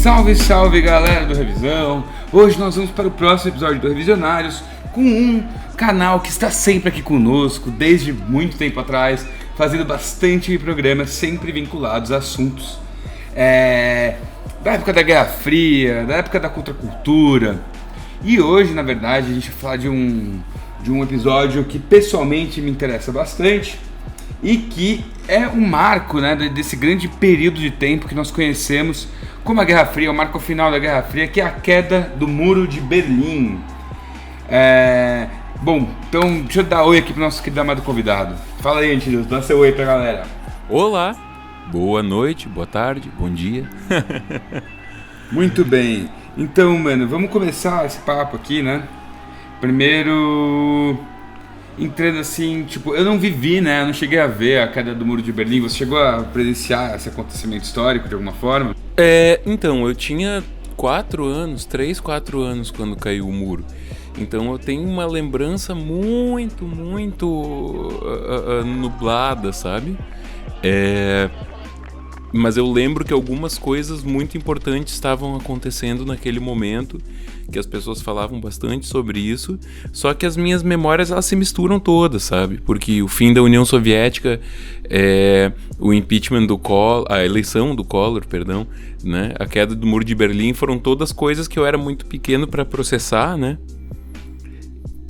Salve, salve galera do Revisão! Hoje nós vamos para o próximo episódio do Revisionários com um canal que está sempre aqui conosco desde muito tempo atrás, fazendo bastante programas sempre vinculados a assuntos da época da Guerra Fria, da época da contracultura. E hoje, na verdade, a gente vai falar de um episódio que pessoalmente me interessa bastante e que é um marco, né, desse grande período de tempo que nós conhecemos como a Guerra Fria, o marco final da Guerra Fria, que é a queda do Muro de Berlim. Bom, então deixa eu dar oi aqui pro nosso querido amado convidado. Fala aí, Antídoto, dá seu oi pra galera. Olá, boa noite, boa tarde, bom dia. Muito bem, então, mano, vamos começar esse papo aqui, né? Primeiro, entrando assim, tipo, eu não vivi, né? Eu não cheguei a ver a queda do Muro de Berlim. Você chegou a presenciar esse acontecimento histórico de alguma forma? Então, eu tinha 4 anos quando caiu o muro. Então eu tenho uma lembrança muito nublada, sabe? Mas eu lembro que algumas coisas muito importantes estavam acontecendo naquele momento, que as pessoas falavam bastante sobre isso, só que as minhas memórias elas se misturam todas, sabe? Porque o fim da União Soviética, o impeachment do Collor, a eleição do Collor, perdão, né? A queda do Muro de Berlim foram todas coisas que eu era muito pequeno para processar, né?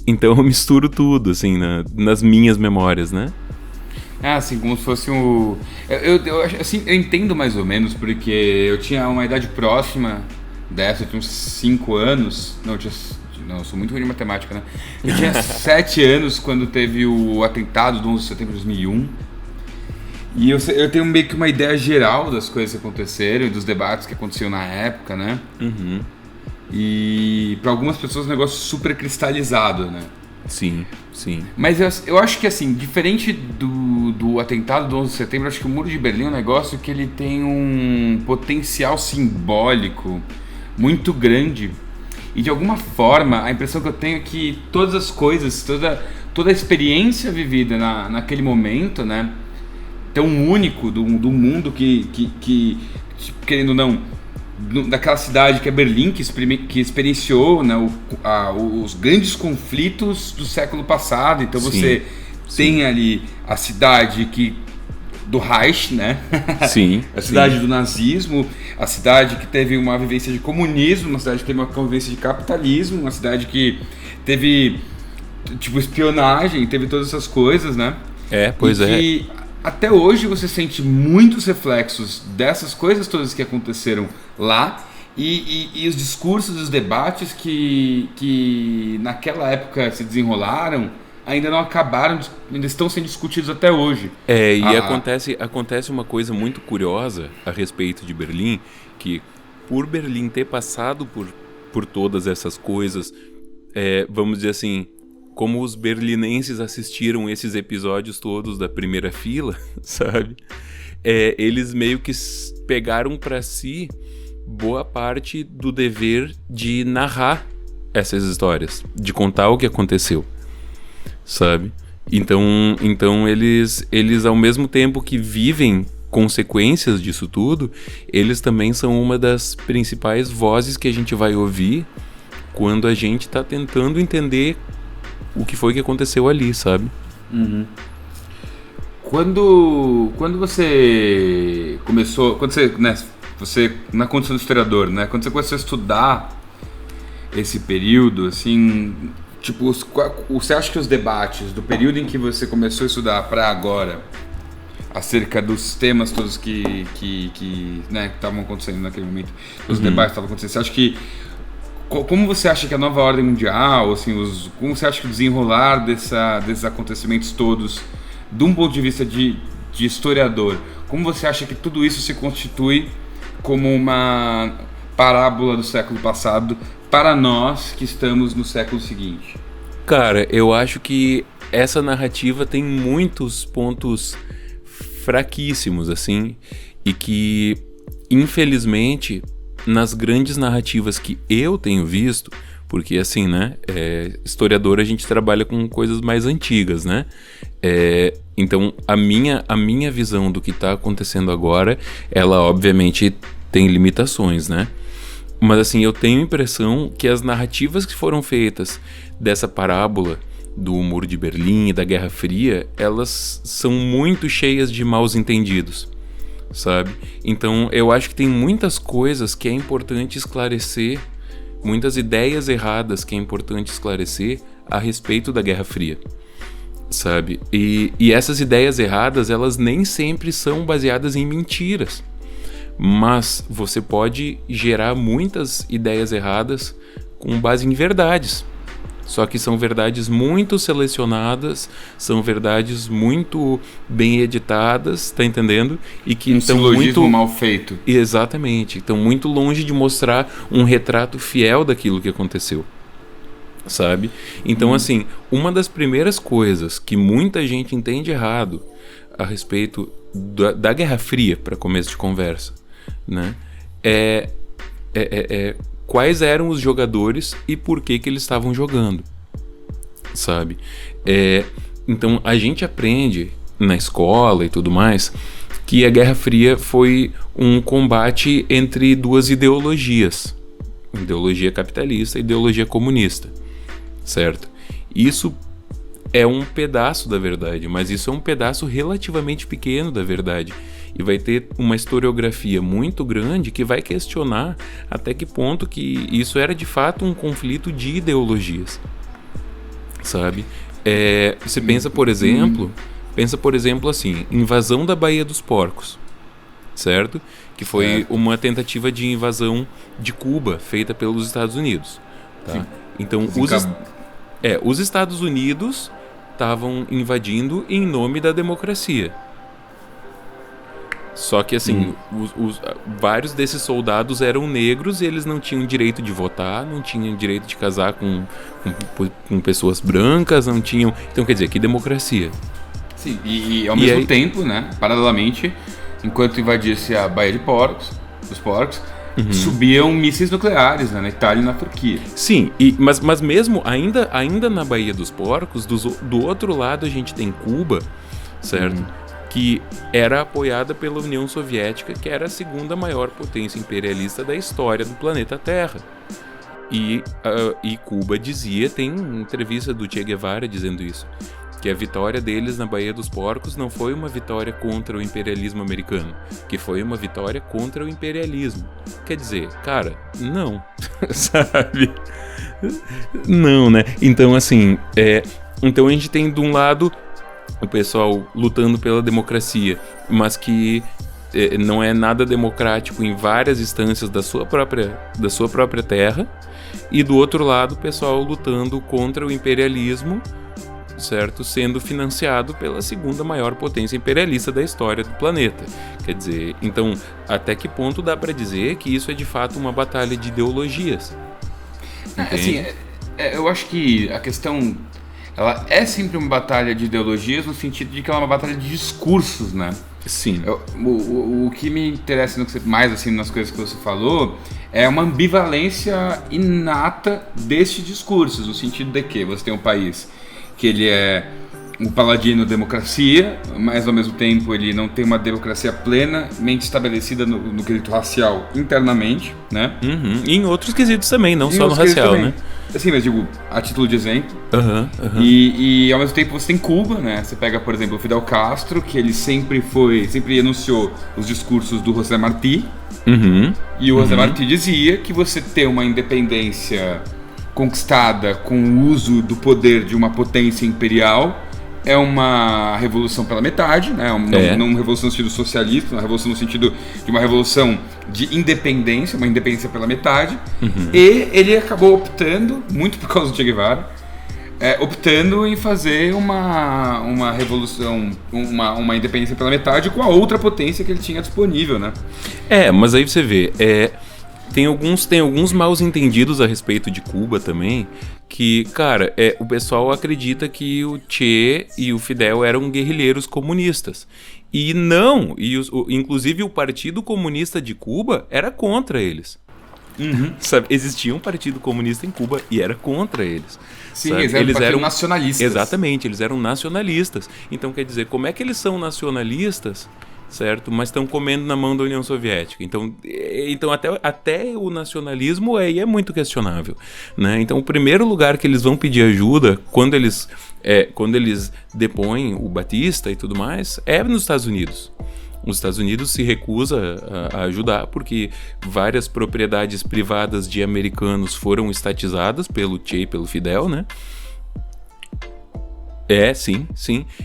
Então eu misturo tudo, assim, nas minhas memórias, né? Assim, como se fosse um... Eu entendo mais ou menos, porque eu tinha uma idade próxima dessa, eu tinha uns 5 anos... Não, eu sou muito ruim de matemática, né? Eu tinha 7 anos quando teve o atentado do 11 de setembro de 2001. E eu tenho meio que uma ideia geral das coisas que aconteceram e dos debates que aconteciam na época, né? Uhum. E para algumas pessoas é um negócio super cristalizado, né? Sim. Mas eu acho que, assim, diferente do atentado do 11 de setembro, acho que o Muro de Berlim é um negócio que ele tem um potencial simbólico muito grande. E de alguma forma, a impressão que eu tenho é que todas as coisas, toda a experiência vivida naquele momento, né, tão único do mundo que querendo ou não, daquela cidade que é Berlim, que experienciou, né, os grandes conflitos do século passado. Então você tem ali a cidade do Reich, né? Sim. A cidade do nazismo, a cidade que teve uma vivência de comunismo, uma cidade que teve uma convivência de capitalismo, uma cidade que teve tipo espionagem, teve todas essas coisas, né? E até hoje você sente muitos reflexos dessas coisas todas que aconteceram lá e os discursos, os debates que naquela época se desenrolaram ainda não acabaram, ainda estão sendo discutidos até hoje. Acontece uma coisa muito curiosa a respeito de Berlim, que por Berlim ter passado por todas essas coisas, vamos dizer assim, como os berlinenses assistiram esses episódios todos da primeira fila, sabe? Eles meio que pegaram para si boa parte do dever de narrar essas histórias, de contar o que aconteceu, sabe? Então eles ao mesmo tempo que vivem consequências disso tudo, eles também são uma das principais vozes que a gente vai ouvir quando a gente tá tentando entender o que foi que aconteceu ali, sabe? Uhum. Quando você começou, você na condição de historiador, né? Quando você começou a estudar esse período, assim, tipo, você acha que os debates do período em que você começou a estudar para agora, acerca dos temas todos que estavam acontecendo naquele momento, os debates que estavam acontecendo, você acha que como você acha que a nova ordem mundial, assim, como você acha que o desenrolar desses acontecimentos todos, de um ponto de vista de historiador, como você acha que tudo isso se constitui como uma parábola do século passado para nós que estamos no século seguinte? Cara, eu acho que essa narrativa tem muitos pontos fraquíssimos, assim, e que, infelizmente, nas grandes narrativas que eu tenho visto, porque assim, né, historiador a gente trabalha com coisas mais antigas, né, Então, a minha visão do que está acontecendo agora, ela obviamente tem limitações, né? Mas assim, eu tenho a impressão que as narrativas que foram feitas dessa parábola do Muro de Berlim e da Guerra Fria, elas são muito cheias de maus entendidos, sabe? Então eu acho que tem muitas coisas que é importante esclarecer, muitas ideias erradas que é importante esclarecer a respeito da Guerra Fria, sabe? E essas ideias erradas, elas nem sempre são baseadas em mentiras, mas você pode gerar muitas ideias erradas com base em verdades. Só que são verdades muito selecionadas, são verdades muito bem editadas, tá entendendo? E que estão muito mal feito. Exatamente, estão muito longe de mostrar um retrato fiel daquilo que aconteceu, sabe? Então, assim, uma das primeiras coisas que muita gente entende errado a respeito da Guerra Fria, para começo de conversa, né? Quais eram os jogadores e por que eles estavam jogando, sabe? Então a gente aprende na escola e tudo mais que a Guerra Fria foi um combate entre duas ideologias, ideologia capitalista e ideologia comunista, certo? Isso é um pedaço da verdade, mas isso é um pedaço relativamente pequeno da verdade. E vai ter uma historiografia muito grande que vai questionar até que ponto que isso era de fato um conflito de ideologias, sabe? Você pensa, por exemplo, assim, invasão da Baía dos Porcos, certo? Que foi uma tentativa de invasão de Cuba feita pelos Estados Unidos, tá? Sim. Então os Estados Unidos estavam invadindo em nome da democracia. Só que assim, vários desses soldados eram negros e eles não tinham direito de votar, não tinham direito de casar com pessoas brancas, não tinham... Então quer dizer, que democracia. Sim, e ao mesmo tempo, né, paralelamente, enquanto invadia-se a Baía dos Porcos, subiam mísseis nucleares, né, na Itália e na Turquia. Sim, mas mesmo ainda na Baía dos Porcos, do outro lado a gente tem Cuba, certo? Que era apoiada pela União Soviética, que era a segunda maior potência imperialista da história do planeta Terra. E Cuba dizia, tem entrevista do Che Guevara dizendo isso, que a vitória deles na Baía dos Porcos não foi uma vitória contra o imperialismo americano, que foi uma vitória contra o imperialismo. Quer dizer, cara, não, sabe? Não, né? Então, assim, então a gente tem de um lado o pessoal lutando pela democracia, mas que não é nada democrático em várias instâncias da sua própria terra, e do outro lado o pessoal lutando contra o imperialismo, certo? Sendo financiado pela segunda maior potência imperialista da história do planeta. Quer dizer, então, até que ponto dá para dizer que isso é de fato uma batalha de ideologias? Assim, eu acho que a questão... ela é sempre uma batalha de ideologias no sentido de que ela é uma batalha de discursos, né? Sim. O que me interessa mais assim, nas coisas que você falou é uma ambivalência inata destes discursos, no sentido de que você tem um país que ele é um paladino da democracia, mas ao mesmo tempo ele não tem uma democracia plenamente estabelecida no quesito racial internamente, né? E em outros quesitos também, não só no racial, né? Assim, mas digo, a título de exemplo. E ao mesmo tempo você tem Cuba, né? Você pega, por exemplo, o Fidel Castro, que ele sempre enunciou os discursos do José Martí. E o José Martí dizia que você ter uma independência conquistada com o uso do poder de uma potência imperial é uma revolução pela metade, né? Não uma revolução no sentido socialista, uma revolução no sentido de uma revolução de independência, uma independência pela metade. E ele acabou optando, muito por causa do Che Guevara, optando em fazer uma revolução, uma independência pela metade com a outra potência que ele tinha disponível, né? Mas aí você vê, tem alguns maus entendidos a respeito de Cuba também, que, cara, o pessoal acredita que o Che e o Fidel eram guerrilheiros comunistas. E não, inclusive o Partido Comunista de Cuba era contra eles. Sabe, existia um Partido Comunista em Cuba e era contra eles. Sim, sabe? Eles eram nacionalistas. Exatamente, eles eram nacionalistas. Então, quer dizer, como é que eles são nacionalistas certo? Mas estão comendo na mão da União Soviética. Então até o nacionalismo aí é muito questionável, né? Então o primeiro lugar que eles vão pedir ajuda quando eles depõem o Batista e tudo mais é nos Estados Unidos. Os Estados Unidos se recusa a ajudar porque várias propriedades privadas de americanos foram estatizadas pelo Che e pelo Fidel, né? Sim.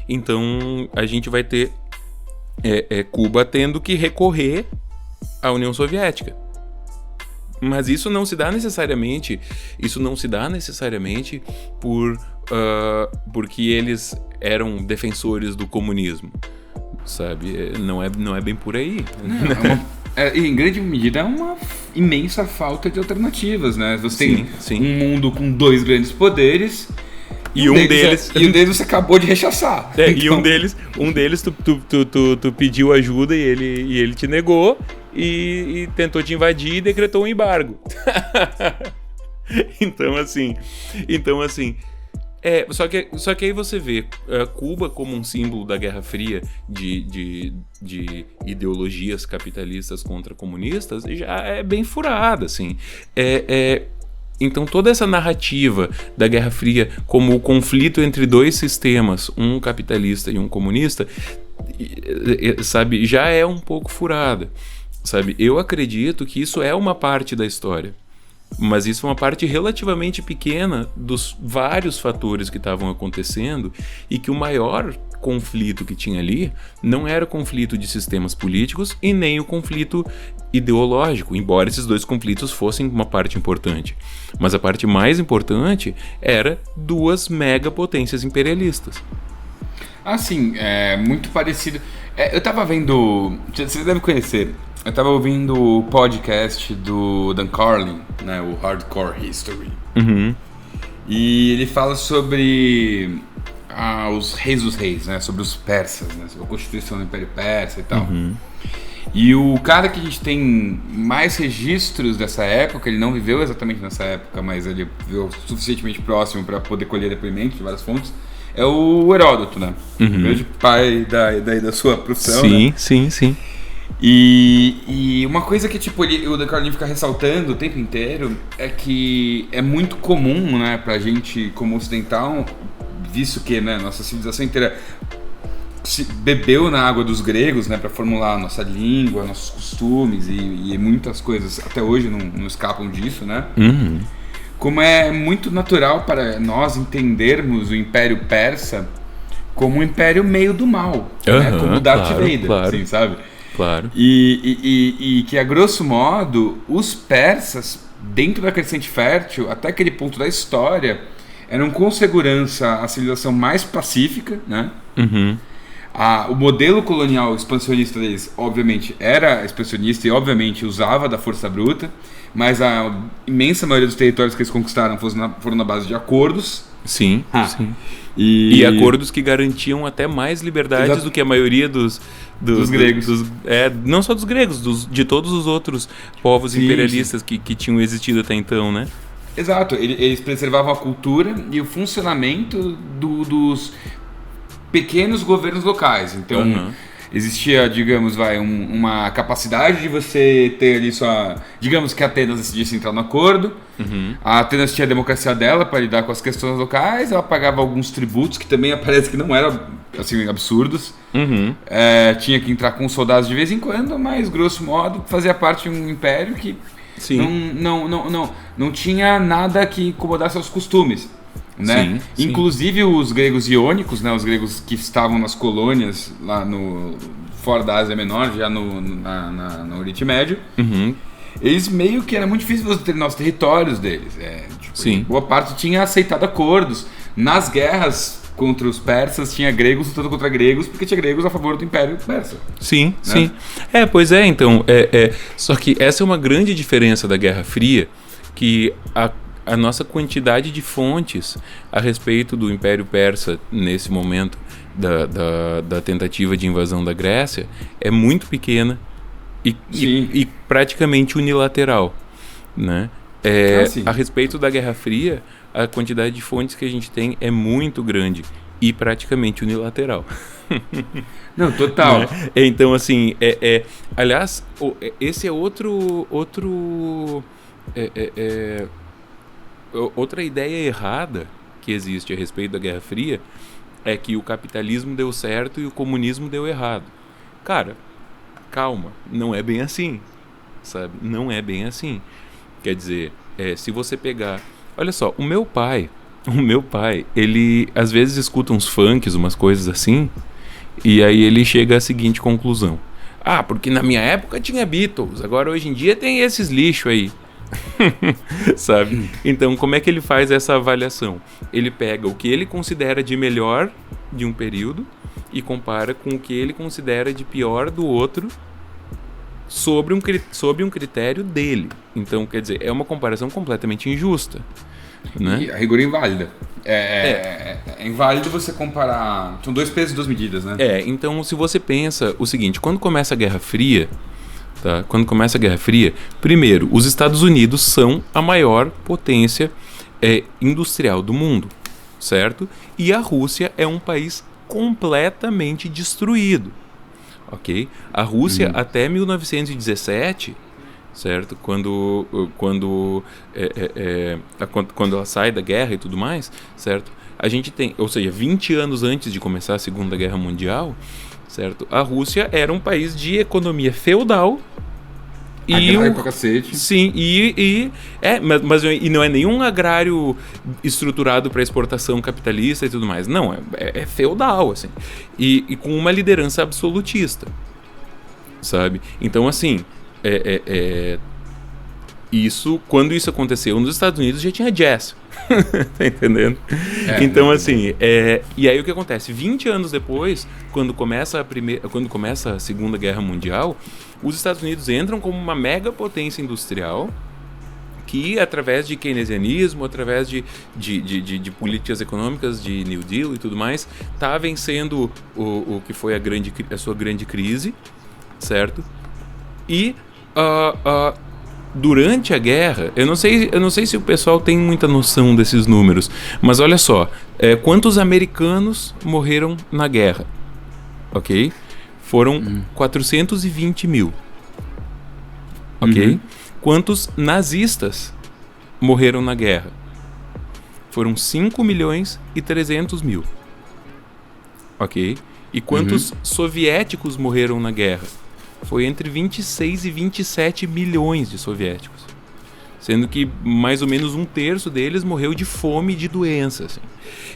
Então a gente vai ter Cuba tendo que recorrer à União Soviética. Mas isso não se dá necessariamente porque eles eram defensores do comunismo, sabe? Não é bem por aí. Em grande medida é uma imensa falta de alternativas, né? Você tem um mundo com dois grandes poderes e um deles você acabou de rechaçar. Então... E um deles tu pediu ajuda e ele te negou e tentou te invadir e decretou um embargo. Então assim, só que aí você vê Cuba como um símbolo da Guerra Fria de ideologias capitalistas contra comunistas já é bem furada, assim. Então toda essa narrativa da Guerra Fria como o conflito entre dois sistemas, um capitalista e um comunista, sabe, já é um pouco furada, sabe? Eu acredito que isso é uma parte da história, mas isso é uma parte relativamente pequena dos vários fatores que estavam acontecendo e que o maior conflito que tinha ali não era o conflito de sistemas políticos e nem o conflito ideológico, embora esses dois conflitos fossem uma parte importante. Mas a parte mais importante era duas megapotências imperialistas. Sim, é muito parecido. Eu tava vendo, você deve conhecer, eu tava ouvindo o podcast do Dan Carlin, né, o Hardcore History. Uhum. E ele fala sobre os reis dos reis, né, sobre os persas, né, sobre a constituição do Império Persa e tal. Uhum. E o cara que a gente tem mais registros dessa época, ele não viveu exatamente nessa época, mas ele viveu suficientemente próximo para poder colher depoimentos de várias fontes, é o Heródoto, né? Uhum. O grande pai da sua profissão, sim, né? Sim. E uma coisa que tipo, o Dan Carlin fica ressaltando o tempo inteiro é que é muito comum, né, pra gente como ocidental, visto que, né, nossa civilização inteira se bebeu na água dos gregos, né, para formular a nossa língua, nossos costumes e muitas coisas até hoje não escapam disso, né? Uhum. Como é muito natural para nós entendermos o Império Persa como um império meio do mal, né? Como o Darth Vader, assim, sabe? Claro. E que, a grosso modo, os persas, dentro da Crescente Fértil, até aquele ponto da história, eram com segurança a civilização mais pacífica, né? Uhum. O modelo colonial expansionista deles, obviamente, era expansionista e, obviamente, usava da força bruta, mas a imensa maioria dos territórios que eles conquistaram foram na base de acordos. Sim. E acordos que garantiam até mais liberdades do que a maioria dos gregos. Não só dos gregos, de todos os outros povos imperialistas que tinham existido até então, né? Exato, eles preservavam a cultura e o funcionamento dos pequenos governos locais. Então, existia, digamos, uma capacidade de você ter ali digamos que a Atenas decidisse entrar no acordo. A Atenas tinha a democracia dela para lidar com as questões locais, ela pagava alguns tributos que também parece que não eram assim, absurdos. Tinha que entrar com soldados de vez em quando, mas grosso modo fazia parte de um império que não tinha nada que incomodasse aos costumes, né? Sim. Inclusive os gregos iônicos, né, os gregos que estavam nas colônias lá fora da Ásia Menor, já no Oriente Médio, eles meio que era muito difícil você ter nos territórios deles. Boa parte tinha aceitado acordos. Nas guerras contra os persas tinha gregos lutando contra gregos, porque tinha gregos a favor do Império Persa. Sim. Pois é, então. Só que essa é uma grande diferença da Guerra Fria, que a nossa quantidade de fontes a respeito do Império Persa nesse momento da tentativa de invasão da Grécia é muito pequena e praticamente unilateral, né? A respeito da Guerra Fria, a quantidade de fontes que a gente tem é muito grande e praticamente unilateral. Não, total. Né? Então, assim, aliás, esse é outra ideia errada que existe a respeito da Guerra Fria, é que o capitalismo deu certo e o comunismo deu errado. Cara, calma, não é bem assim, sabe? Não é bem assim. Quer dizer, se você pegar... Olha só, o meu pai, ele às vezes escuta uns funks, umas coisas assim, e aí ele chega à seguinte conclusão. Ah, porque na minha época tinha Beatles, agora hoje em dia tem esses lixos aí. Sabe? Então, como é que ele faz essa avaliação? Ele pega o que ele considera de melhor de um período e compara com o que ele considera de pior do outro sob um critério dele. Então, quer dizer, é uma comparação completamente injusta, né? E a rigor inválida. É inválido você comparar... São 2 pesos e 2 medidas, né? Então, se você pensa o seguinte, quando começa a Guerra Fria... Tá? Quando começa a Guerra Fria, primeiro, os Estados Unidos são a maior potência industrial do mundo, certo? E a Rússia é um país completamente destruído, ok? A Rússia até 1917, certo? Quando ela sai da guerra e tudo mais, certo? A gente tem, ou seja, 20 anos antes de começar a Segunda Guerra Mundial, certo? A Rússia era um país de economia feudal pra cacete. Sim, mas não é nenhum agrário estruturado para exportação capitalista e tudo mais. Não, é feudal, assim. E com uma liderança absolutista, sabe? Então, assim, quando isso aconteceu nos Estados Unidos já tinha jazz. Tá entendendo? Então, assim, e aí o que acontece? 20 anos depois, quando começa a Segunda Guerra Mundial, os Estados Unidos entram como uma mega potência industrial que, através de keynesianismo, através de políticas econômicas, de New Deal e tudo mais, está vencendo o que foi a sua grande crise, certo? E durante a guerra, eu não sei se o pessoal tem muita noção desses números, mas olha só, quantos americanos morreram na guerra, ok? Foram 420 mil, ok? Quantos nazistas morreram na guerra? Foram 5 milhões e 300 mil, ok? E quantos soviéticos morreram na guerra? Foi entre 26 e 27 milhões de soviéticos. Sendo que mais ou menos 1/3 deles morreu de fome e de doença. Assim.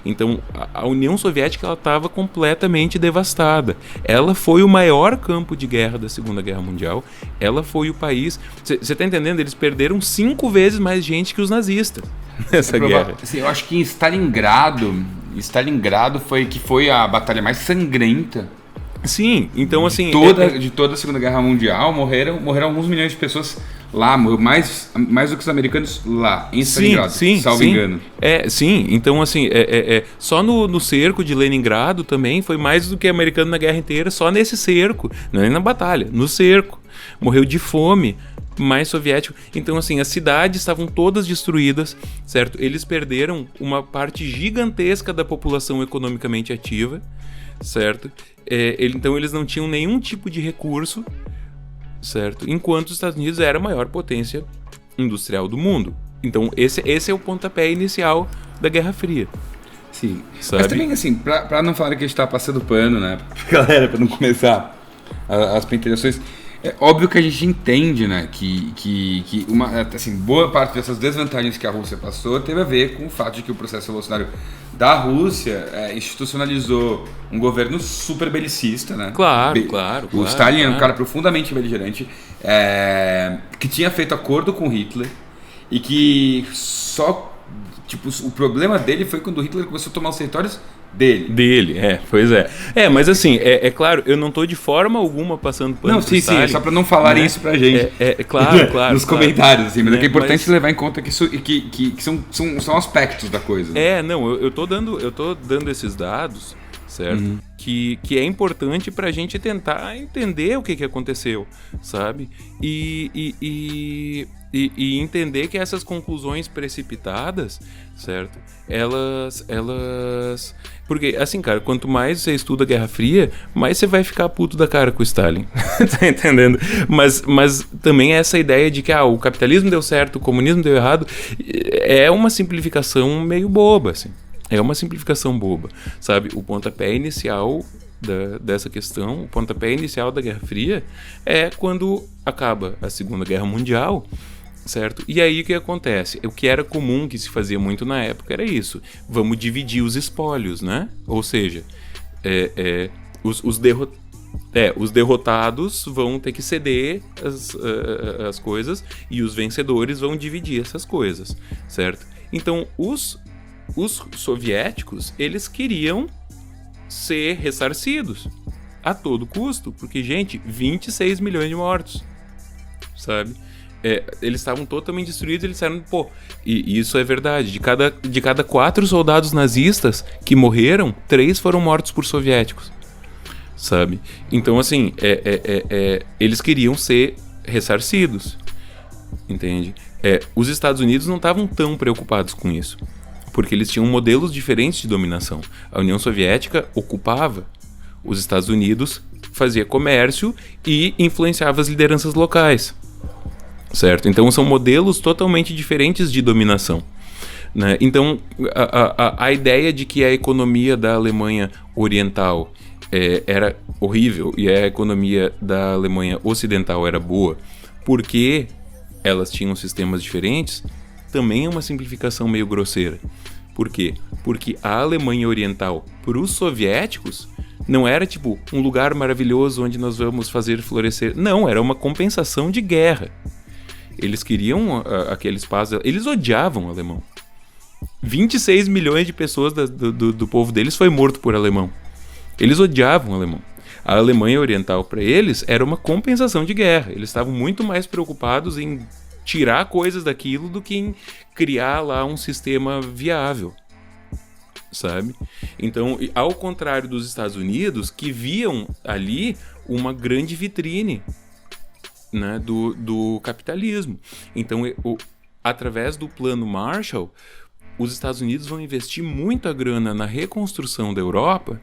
Então, a União Soviética estava completamente devastada. Ela foi o maior campo de guerra da Segunda Guerra Mundial. Ela foi o país... Você está entendendo? Eles perderam 5 vezes mais gente que os nazistas nessa guerra. Assim, eu acho que em Stalingrado foi a batalha mais sangrenta. Sim, então assim... De toda a Segunda Guerra Mundial morreram alguns milhões de pessoas lá, morreu mais do que os americanos lá, em Stalingrado, salvo engano. Sim, então assim, só no cerco de Leningrado também foi mais do que americano na guerra inteira, só nesse cerco, não é na batalha, no cerco. Morreu de fome, mais soviético. Então assim, as cidades estavam todas destruídas, certo? Eles perderam uma parte gigantesca da população economicamente ativa, certo? Então eles não tinham nenhum tipo de recurso, certo? Enquanto os Estados Unidos era a maior potência industrial do mundo. Então esse é o pontapé inicial da Guerra Fria. Sim. Sabe? Mas também assim, pra não falar que a gente tá passando pano, né? Galera, pra não começar as pentelhações, é óbvio que a gente entende, né, que boa parte dessas desvantagens que a Rússia passou teve a ver com o fato de que o processo revolucionário da Rússia institucionalizou um governo super belicista, né? Claro. O Stalin era um cara profundamente beligerante, que tinha feito acordo com Hitler e que o problema dele foi quando Hitler começou a tomar os territórios dele. Pois é. Mas assim, claro, eu não tô de forma alguma passando pano. Não, sim, é só pra não falarem isso pra gente. Claro. Nos comentários, assim, mas é importante levar em conta que são aspectos da coisa. Né? Eu tô dando esses dados, certo? Que é importante pra gente tentar entender o que aconteceu, sabe? E entender que essas conclusões precipitadas, certo? Elas... Porque, assim, cara, quanto mais você estuda a Guerra Fria, mais você vai ficar puto da cara com o Stalin. Tá entendendo? Mas também essa ideia de que o capitalismo deu certo, o comunismo deu errado, é uma simplificação meio boba, assim. É uma simplificação boba, sabe? O pontapé inicial dessa questão, o pontapé inicial da Guerra Fria é quando acaba a Segunda Guerra Mundial, certo? E aí o que acontece? O que era comum, que se fazia muito na época, era isso. Vamos dividir os espólios, né? Ou seja, os derrotados vão ter que ceder as coisas e os vencedores vão dividir essas coisas, certo? Então, os soviéticos, eles queriam ser ressarcidos a todo custo, porque, gente, 26 milhões de mortos, sabe? Eles estavam totalmente destruídos, eles disseram, e isso é verdade, de cada 4 soldados nazistas que morreram, 3 foram mortos por soviéticos, sabe? Então, assim, eles queriam ser ressarcidos, entende? Os Estados Unidos não estavam tão preocupados com isso, porque eles tinham modelos diferentes de dominação. A União Soviética ocupava, os Estados Unidos fazia comércio e influenciava as lideranças locais, certo? Então são modelos totalmente diferentes de dominação, né? Então a ideia de que a economia da Alemanha Oriental era horrível e a economia da Alemanha Ocidental era boa porque elas tinham sistemas diferentes, também é uma simplificação meio grosseira. Por quê? Porque a Alemanha Oriental, para os soviéticos, não era tipo um lugar maravilhoso onde nós vamos fazer florescer. Não, era uma compensação de guerra. Eles queriam aquele espaço, eles odiavam o alemão. 26 milhões de pessoas do povo deles foi morto por alemão. Eles odiavam o alemão. A Alemanha Oriental, para eles, era uma compensação de guerra. Eles estavam muito mais preocupados em tirar coisas daquilo do que em criar lá um sistema viável, sabe? Então, ao contrário dos Estados Unidos, que viam ali uma grande vitrine, né, do capitalismo. Então, através do plano Marshall, os Estados Unidos vão investir muita grana na reconstrução da Europa,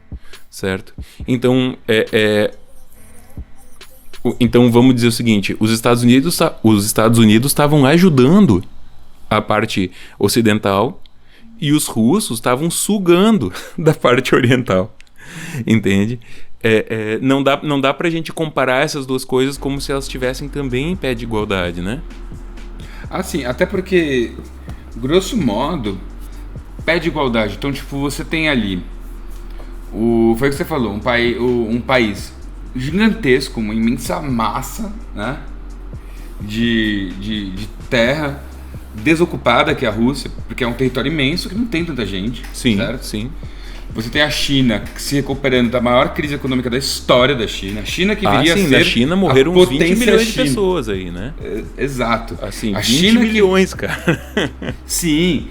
certo? Então, então vamos dizer o seguinte, os Estados Unidos estavam ajudando a parte ocidental e os russos estavam sugando da parte oriental, entende? Não dá pra gente comparar essas duas coisas como se elas estivessem também em pé de igualdade, né? Assim, até porque, grosso modo, pé de igualdade. Então, tipo, você tem ali foi o que você falou, um país gigantesco, uma imensa massa, né, de terra desocupada, que é a Rússia, porque é um território imenso que não tem tanta gente. Sim, certo? Sim. Você tem a China se recuperando da maior crise econômica da história da China. A China que viria a ser na China morreram uns 20 milhões de pessoas aí, né? Exato. Assim, a 20 China milhões, cara. Sim.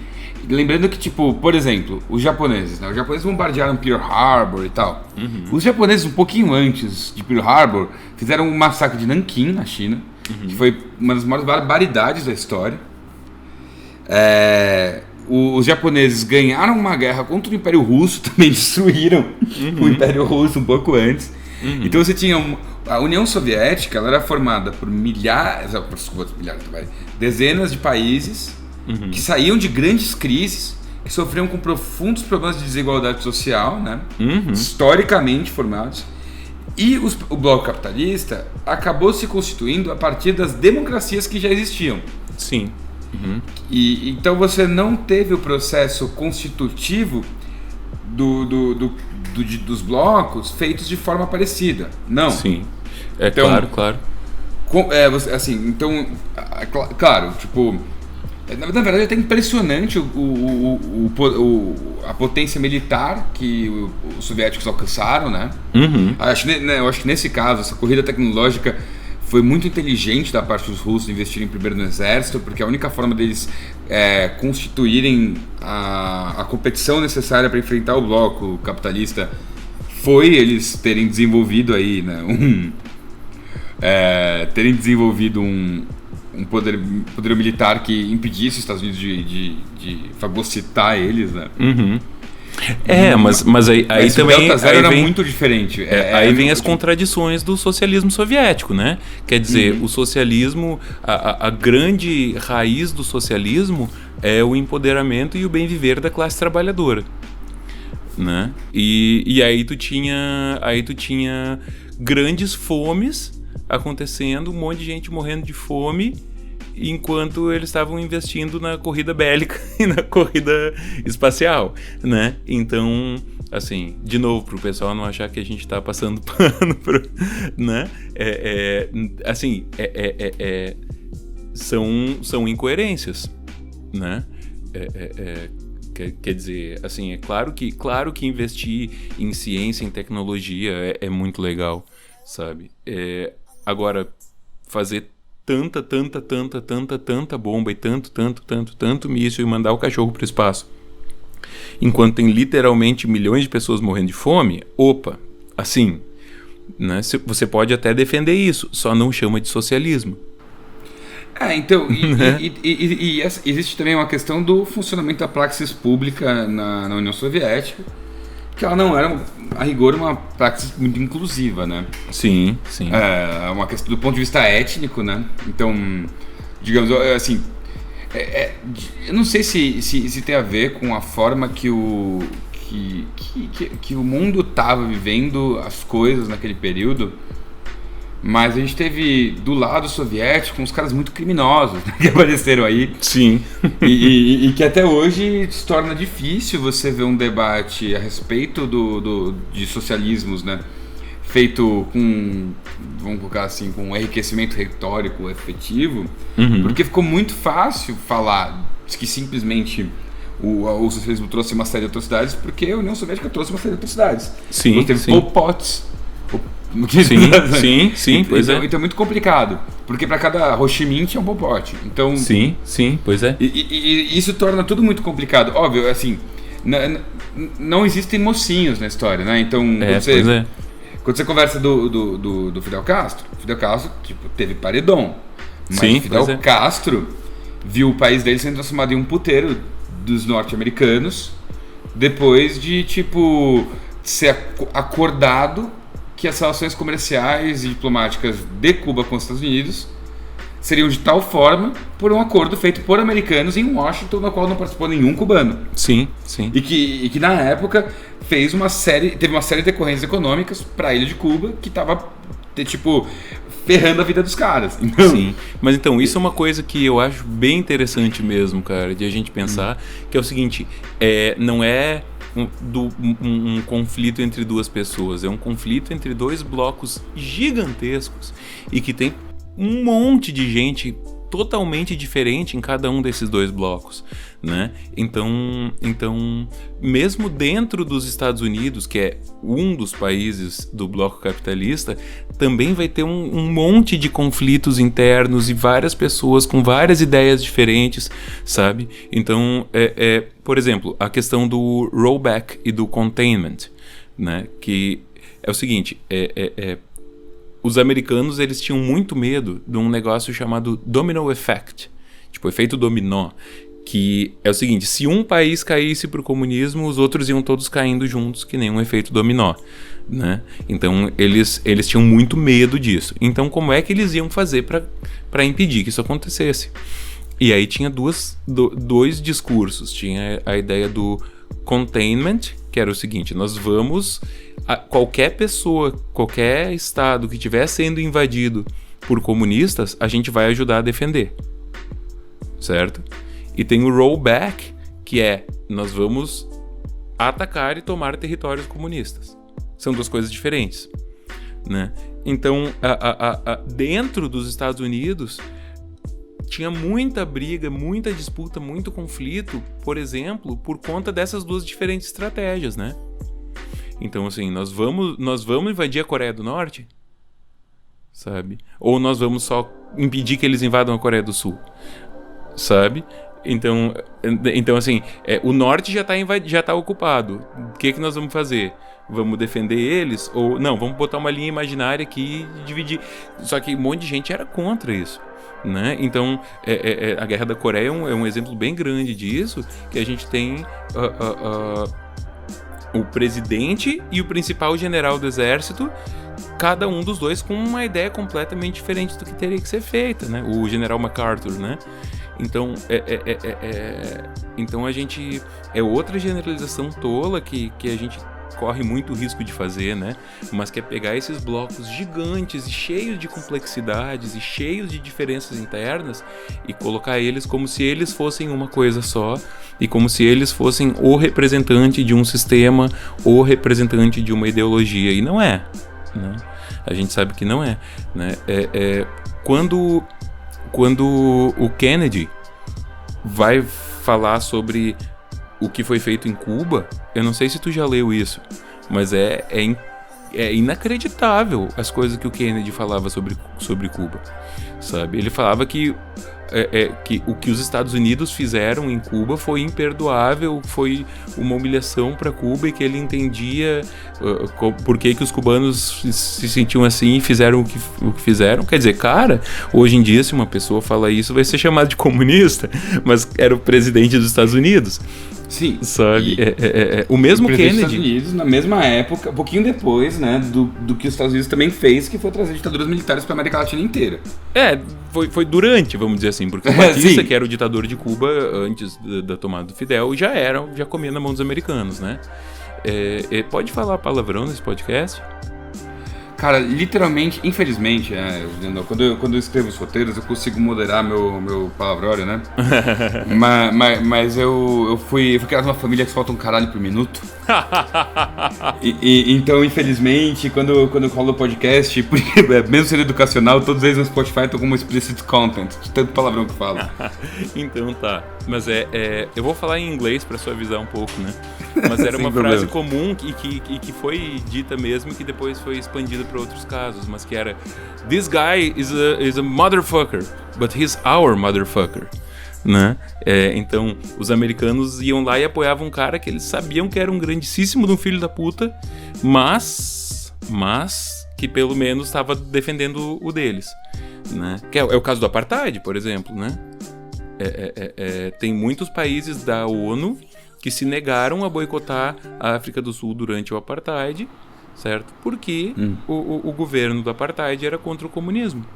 Lembrando que, tipo, por exemplo, os japoneses, né? Os japoneses bombardearam Pearl Harbor e tal. Uhum. Os japoneses, um pouquinho antes de Pearl Harbor, fizeram um massacre de Nanquim, na China, que foi uma das maiores barbaridades da história. Os japoneses ganharam uma guerra contra o Império Russo, também destruíram o Império Russo um pouco antes. Então você tinha a União Soviética, ela era formada por dezenas de países que saíam de grandes crises, que sofriam com profundos problemas de desigualdade social, né? Historicamente formados. E o bloco capitalista acabou se constituindo a partir das democracias que já existiam. Sim. E então você não teve o processo constitutivo dos blocos feitos de forma parecida. Não. Sim. Então, claro. Claro, tipo, na verdade é até impressionante a potência militar que os soviéticos alcançaram, né? Eu acho que nesse caso, essa corrida tecnológica foi muito inteligente da parte dos russos investirem primeiro no exército, porque a única forma deles constituírem a competição necessária para enfrentar o bloco capitalista foi eles terem desenvolvido aí, né, terem desenvolvido um poder militar que impedisse os Estados Unidos de fagocitar eles, né? Uhum. Mas aí também... O Delta Zero era muito diferente. Aí vem as contradições do socialismo soviético, né? Quer dizer, o socialismo, a grande raiz do socialismo é o empoderamento e o bem-viver da classe trabalhadora, né? E aí tu tinha grandes fomes acontecendo, um monte de gente morrendo de fome, enquanto eles estavam investindo na corrida bélica e na corrida espacial, né? Então, assim, de novo, pro pessoal não achar que a gente tá passando pano pro, né? São incoerências, né? Quer dizer, assim, claro que investir em ciência, em tecnologia é muito legal, sabe? Agora, fazer tanta bomba e tanto míssil e mandar o cachorro pro espaço, enquanto tem literalmente milhões de pessoas morrendo de fome, assim, né? Você pode até defender isso, só não chama de socialismo. Então, existe também uma questão do funcionamento da praxis pública na União Soviética, que ela não era, a rigor, uma praxis muito inclusiva, né? Sim. Uma questão do ponto de vista étnico, né? Então, digamos, assim, eu não sei se tem a ver com a forma que o mundo estava vivendo as coisas naquele período, mas a gente teve do lado soviético uns caras muito criminosos, né, que apareceram aí. Sim. E que até hoje se torna difícil você ver um debate a respeito de socialismos, né, feito com, vamos colocar assim, com um enriquecimento retórico efetivo, porque ficou muito fácil falar que simplesmente o socialismo trouxe uma série de atrocidades, porque a União Soviética trouxe uma série de atrocidades. Sim, teve Pol Pot. Sim, pois então, então é muito complicado, porque para cada Ho Chi Minh tinha um Pol Pot. Então, sim, pois é. E isso torna tudo muito complicado. Óbvio, assim, não existem mocinhos na história, né? Então, quando você conversa do Fidel Castro, tipo, teve paredão. Mas Fidel Castro viu o país dele sendo transformado em um puteiro dos norte-americanos, depois de, tipo, ser acordado que as relações comerciais e diplomáticas de Cuba com os Estados Unidos seriam de tal forma por um acordo feito por americanos em Washington, no qual não participou nenhum cubano. Sim. E que na época teve uma série de decorrências econômicas para a ilha de Cuba que estava, tipo, ferrando a vida dos caras. Então, sim, mas então isso é uma coisa que eu acho bem interessante mesmo, cara, de a gente pensar, que é o seguinte, não é um conflito entre duas pessoas, é um conflito entre dois blocos gigantescos e que tem um monte de gente totalmente diferente em cada um desses dois blocos, né? Então, mesmo dentro dos Estados Unidos, que é um dos países do bloco capitalista, também vai ter um monte de conflitos internos e várias pessoas com várias ideias diferentes, sabe? Então, por exemplo, a questão do rollback e do containment, né? Que é o seguinte, os americanos, eles tinham muito medo de um negócio chamado domino effect, tipo efeito dominó, que é o seguinte, se um país caísse para o comunismo, os outros iam todos caindo juntos, que nem um efeito dominó, né? Então eles tinham muito medo disso. Então como é que eles iam fazer para impedir que isso acontecesse? E aí tinha dois discursos. Tinha a ideia do containment, que era o seguinte, nós vamos... qualquer pessoa, qualquer estado que estiver sendo invadido por comunistas, a gente vai ajudar a defender, certo? E tem o rollback, que nós vamos atacar e tomar territórios comunistas. São duas coisas diferentes, né? Então, dentro dos Estados Unidos, tinha muita briga, muita disputa, muito conflito, por exemplo, por conta dessas duas diferentes estratégias, né? Então, assim, nós vamos invadir a Coreia do Norte, sabe? Ou nós vamos só impedir que eles invadam a Coreia do Sul, sabe? Então assim, o norte já tá ocupado. O que nós vamos fazer? Vamos defender eles? Ou não, vamos botar uma linha imaginária aqui e dividir. Só que um monte de gente era contra isso, né? Então, a Guerra da Coreia é um exemplo bem grande disso, que a gente tem o presidente e o principal general do exército, cada um dos dois com uma ideia completamente diferente do que teria que ser feita, né? O general MacArthur, né? Então, então a gente... É outra generalização tola que a gente corre muito risco de fazer, né? Mas que é pegar esses blocos gigantes e cheios de complexidades e cheios de diferenças internas e colocar eles como se eles fossem uma coisa só e como se eles fossem o representante de um sistema, o representante de uma ideologia. E não é, né? A gente sabe que não é, né? Quando o Kennedy vai falar sobre o que foi feito em Cuba, eu não sei se tu já leu isso, mas é inacreditável as coisas que o Kennedy falava sobre Cuba, sabe? Ele falava que o que os Estados Unidos fizeram em Cuba foi imperdoável, foi uma humilhação para Cuba, e que ele entendia por que os cubanos se sentiam assim e fizeram o que fizeram. Quer dizer, cara, hoje em dia, se uma pessoa fala isso, vai ser chamado de comunista, mas era o presidente dos Estados Unidos. Sim. Sabe? O mesmo Kennedy. Dos Estados Unidos, na mesma época, um pouquinho depois, né, do que os Estados Unidos também fez, que foi trazer ditaduras militares para a América Latina inteira. Foi durante, vamos dizer assim, porque o Batista, que era o ditador de Cuba antes da tomada do Fidel, já comia na mão dos americanos, né? Pode falar palavrão nesse podcast? Cara, literalmente, infelizmente, quando eu escrevo os roteiros, eu consigo moderar meu palavrório, né? mas eu fui criado numa família que falta um caralho por minuto. Então, infelizmente, quando rola o podcast, porque, mesmo sendo educacional, todos eles no Spotify estão como explicit content, de tanto palavrão que falo. Então tá. Mas eu vou falar em inglês pra suavizar um pouco, né? Mas era uma frase comum e que foi dita mesmo, que depois foi expandida para outros casos, mas que era: "This guy is a motherfucker, but he's our motherfucker", né? Então, os americanos iam lá e apoiavam um cara que eles sabiam que era um grandíssimo de um filho da puta, mas que pelo menos estava defendendo o deles, né? Que é o caso do Apartheid, por exemplo, né? Tem muitos países da ONU que se negaram a boicotar a África do Sul durante o Apartheid, certo? Porque o governo do Apartheid era contra o comunismo.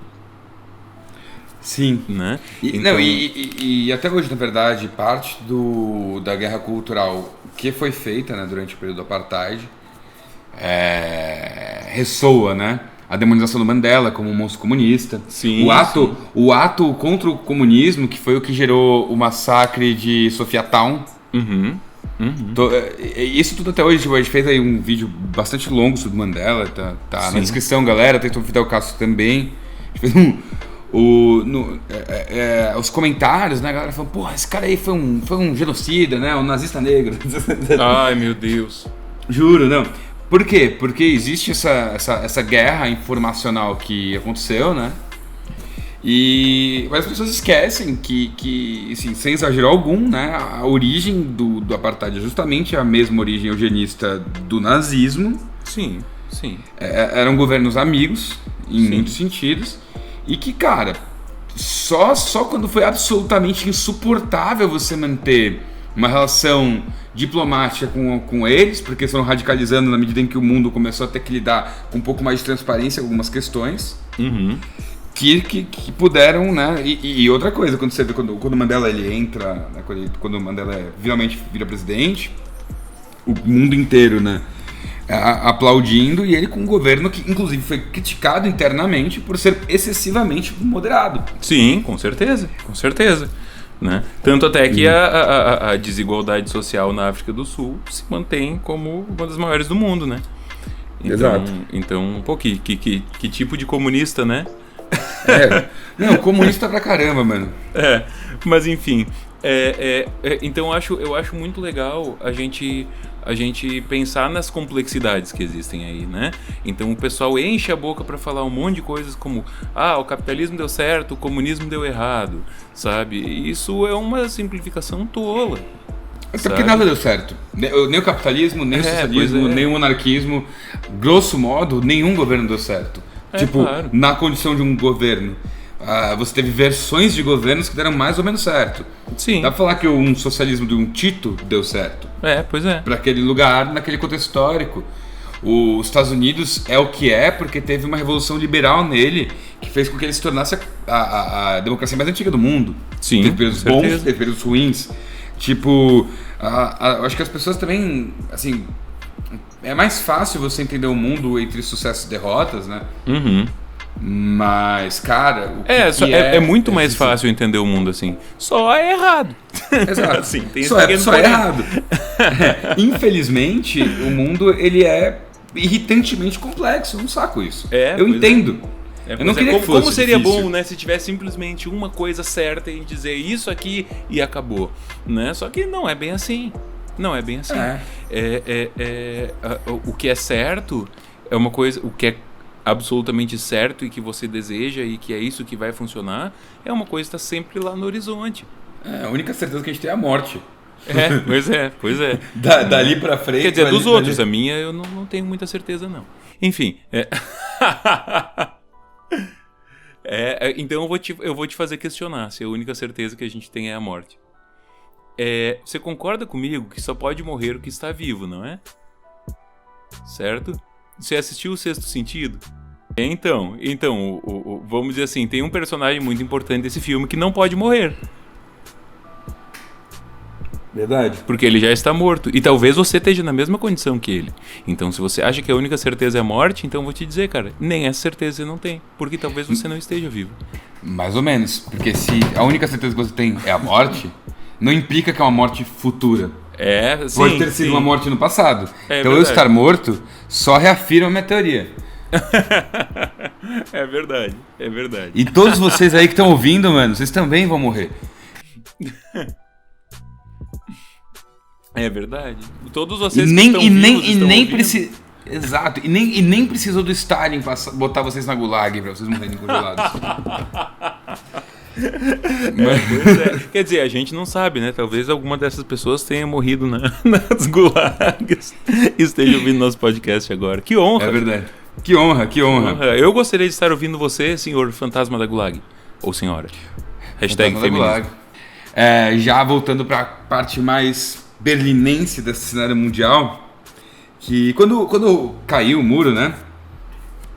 Sim. Né? E até hoje, na verdade, parte da guerra cultural que foi feita, né, durante o período do Apartheid ressoa, né? A demonização do Mandela como um monstro comunista. Sim, o ato contra o comunismo, que foi o que gerou o massacre de Sophiatown. Isso tudo até hoje, a gente fez aí um vídeo bastante longo sobre o Mandela, tá na descrição, galera, tem o Fidel Castro também. A gente fez os comentários, né, a galera falando: porra, esse cara aí foi um genocida, né, um nazista negro. Ai, meu Deus. Juro, não. Por quê? Porque existe essa guerra informacional que aconteceu, né? Mas as pessoas esquecem que assim, sem exagero algum, né, a origem do Apartheid é justamente a mesma origem eugenista do nazismo. Sim. Eram governos amigos, em muitos sentidos, e que, cara, só quando foi absolutamente insuportável você manter uma relação diplomática com eles, porque foram radicalizando na medida em que o mundo começou a ter que lidar com um pouco mais de transparência em algumas questões, que puderam, né? E outra coisa, quando você vê quando o Mandela ele entra, né, quando o Mandela finalmente vira presidente, o mundo inteiro, né, aplaudindo, e ele com um governo que inclusive foi criticado internamente por ser excessivamente moderado. Sim, com certeza. Né? Tanto até que a desigualdade social na África do Sul se mantém como uma das maiores do mundo, né? Exato. Então, pô, que tipo de comunista, né? Não, comunista pra caramba, mano. Mas enfim, então eu acho muito legal a gente a gente pensar nas complexidades que existem aí, né? Então o pessoal enche a boca para falar um monte de coisas como o capitalismo deu certo, o comunismo deu errado, sabe? Isso é uma simplificação tola. Até porque nada deu certo. Nem o capitalismo, nem o socialismo, nem o monarquismo. Grosso modo, nenhum governo deu certo. Claro. Na condição de um governo. Você teve versões de governos que deram mais ou menos certo. Sim. Dá pra falar que um socialismo de um Tito deu certo. Pois é. Pra aquele lugar, naquele contexto histórico. Os Estados Unidos é o que é porque teve uma revolução liberal nele que fez com que ele se tornasse a democracia mais antiga do mundo. Sim, teve períodos bons, teve períodos ruins. Tipo, eu acho que as pessoas também, assim, é mais fácil você entender o mundo entre sucessos e derrotas, né? Uhum. Mas, cara, é muito mais fácil entender o mundo assim. Só é errado. Exato. Assim, tem só é errado. Infelizmente, o mundo ele é irritantemente complexo. Eu não saco isso. Eu entendo. Eu não queria que fosse como seria difícil. bom, né, se tivesse simplesmente uma coisa certa e dizer isso aqui e acabou, né? Só que não é bem assim. Não é bem assim. O que é certo é uma coisa, o que é absolutamente certo e que você deseja e que é isso que vai funcionar, é uma coisa que está sempre lá no horizonte. A única certeza que a gente tem é a morte. Pois é. Dali pra frente... Quer dizer, dos outros, a minha eu não tenho muita certeza, não. Enfim. Então eu vou te fazer questionar se a única certeza que a gente tem é a morte. Você concorda comigo que só pode morrer o que está vivo, não é? Certo? Você assistiu O Sexto Sentido? Então, vamos dizer assim, tem um personagem muito importante desse filme que não pode morrer. Verdade. Porque ele já está morto. E talvez você esteja na mesma condição que ele. Então, se você acha que a única certeza é a morte, então eu vou te dizer, cara, nem essa certeza você não tem. Porque talvez você não esteja vivo. Mais ou menos. Porque se a única certeza que você tem é a morte, não implica que é uma morte futura. Pode ter sido uma morte no passado. Então verdade. Eu estar morto só reafirma a minha teoria. É verdade. E todos vocês aí que estão ouvindo, mano, vocês também vão morrer. É verdade. Todos vocês que estão vivos estão ouvindo. Exato. E nem precisou do Stalin botar vocês na gulag pra vocês morrerem congelados. Quer dizer, a gente não sabe, né? Talvez alguma dessas pessoas tenha morrido nas gulags e esteja ouvindo nosso podcast agora. Que honra! É verdade. Que honra. Eu gostaria de estar ouvindo você, senhor fantasma da gulag. Ou senhora. Hashtag feminismo. Já voltando pra parte mais berlinense desse cenário mundial, que quando caiu o muro, né?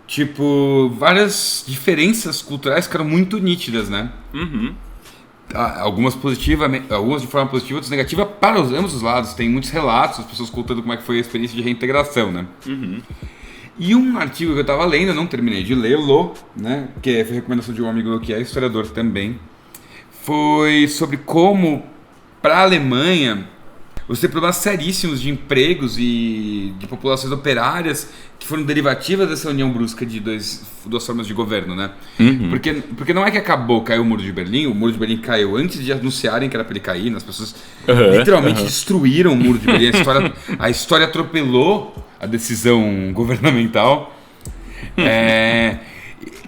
Tipo, várias diferenças culturais ficaram muito nítidas, né? Uhum. Algumas de forma positiva, outras negativa para ambos os lados. Tem muitos relatos, as pessoas contando como é que foi a experiência de reintegração, né? Uhum. E um artigo que eu estava lendo, eu não terminei de lê-lo, né? Que foi recomendação de um amigo meu que é historiador também. Foi sobre como, para a Alemanha, você tem problemas seríssimos de empregos e de populações operárias que foram derivativas dessa união brusca de duas formas de governo, né? Uhum. Porque não é que caiu o Muro de Berlim. O Muro de Berlim caiu antes de anunciarem que era para ele cair, né? As pessoas literalmente destruíram o Muro de Berlim. A história atropelou a decisão governamental.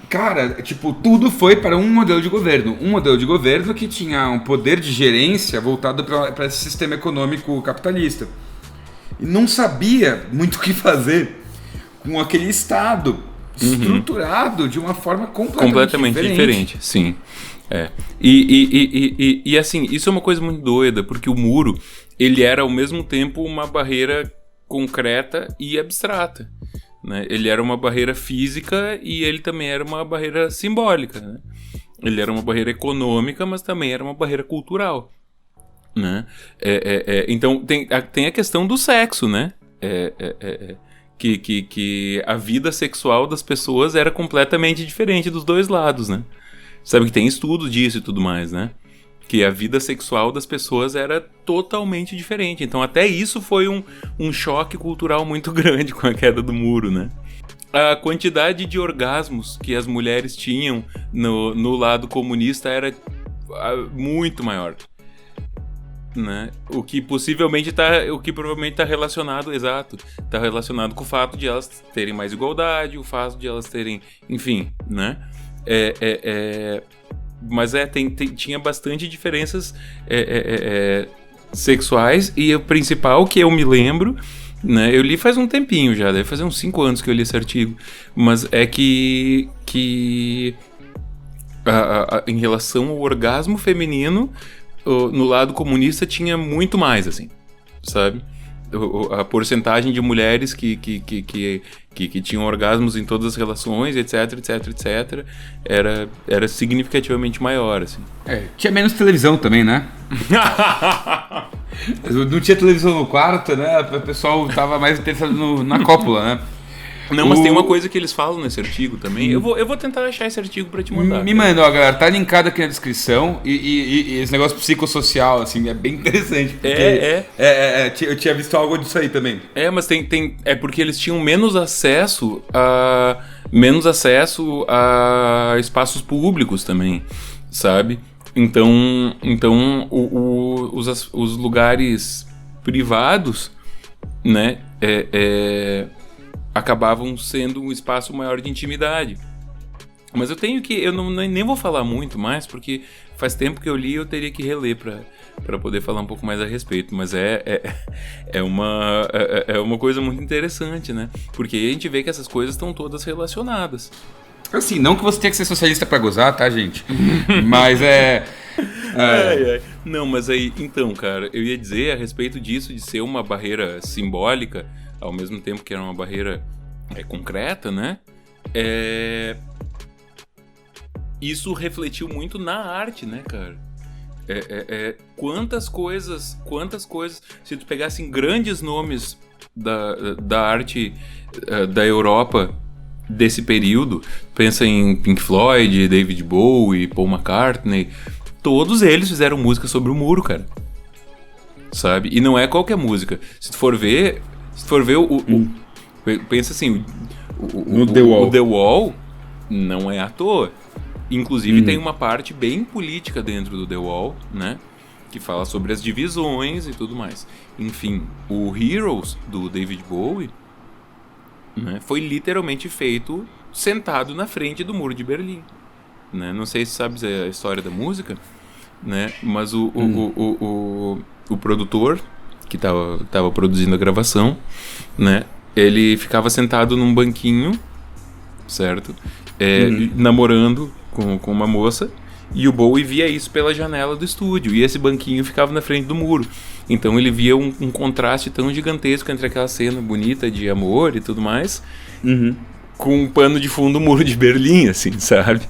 Cara, tipo, tudo foi para um modelo de governo. Um modelo de governo que tinha um poder de gerência voltado para esse sistema econômico capitalista. E não sabia muito o que fazer com aquele Estado estruturado de uma forma completamente diferente. Sim. E assim, isso é uma coisa muito doida, porque o muro, ele era ao mesmo tempo uma barreira concreta e abstrata. Né? Ele era uma barreira física e ele também era uma barreira simbólica. Né? Ele era uma barreira econômica, mas também era uma barreira cultural. Né? Então tem a questão do sexo, né? Que a vida sexual das pessoas era completamente diferente dos dois lados. Né? Sabe que tem estudo disso e tudo mais, né? Que a vida sexual das pessoas era totalmente diferente. Então até isso foi um choque cultural muito grande com a queda do muro, né? A quantidade de orgasmos que as mulheres tinham no lado comunista era muito maior. né? O que provavelmente tá relacionado, exato, tá relacionado com o fato de elas terem mais igualdade, o fato de elas terem, enfim, né? Mas tinha bastante diferenças sexuais, e o principal que eu me lembro, né? Eu li faz um tempinho já, deve fazer uns 5 anos que eu li esse artigo, mas é que em relação ao orgasmo feminino, no lado comunista tinha muito mais, assim, sabe? A porcentagem de mulheres que tinham orgasmos em todas as relações, etc, etc, etc, era significativamente maior, assim. Tinha menos televisão também, né? Não tinha televisão no quarto, né? O pessoal tava mais interessado na cópula, né? Não, mas tem uma coisa que eles falam nesse artigo também. Eu vou tentar achar esse artigo pra te mandar. Me manda, ó, galera. Tá linkado aqui na descrição. E esse negócio psicossocial, assim, é bem interessante. Eu tinha visto algo disso aí também. Mas é porque eles tinham menos acesso a espaços públicos também, sabe? Então os lugares privados, né, acabavam sendo um espaço maior de intimidade. Mas eu nem vou falar muito mais, porque faz tempo que eu li e eu teria que reler para poder falar um pouco mais a respeito. Mas é uma coisa muito interessante, né? Porque a gente vê que essas coisas estão todas relacionadas. Assim, não que você tenha que ser socialista pra gozar, tá, gente? Mas Não, mas aí, então, cara, eu ia dizer a respeito disso, de ser uma barreira simbólica, ao mesmo tempo que era uma barreira concreta, né? Isso refletiu muito na arte, né, cara? Quantas coisas, se tu pegasse grandes nomes da arte da Europa desse período, pensa em Pink Floyd, David Bowie, Paul McCartney, todos eles fizeram música sobre o muro, cara. Sabe? E não é qualquer música. Se tu for ver pensa assim, o The Wall não é à toa. Inclusive tem uma parte bem política dentro do The Wall, né? Que fala sobre as divisões e tudo mais. Enfim, o Heroes do David Bowie, né, foi literalmente feito sentado na frente do Muro de Berlim, né? Não sei se sabes a história da música, né? Mas o produtor que tava produzindo a gravação, né? Ele ficava sentado num banquinho, certo? Namorando com uma moça, e o Bowie via isso pela janela do estúdio, e esse banquinho ficava na frente do muro. Então ele via um contraste tão gigantesco entre aquela cena bonita de amor e tudo mais, com um pano de fundo, o Muro de Berlim, assim, sabe?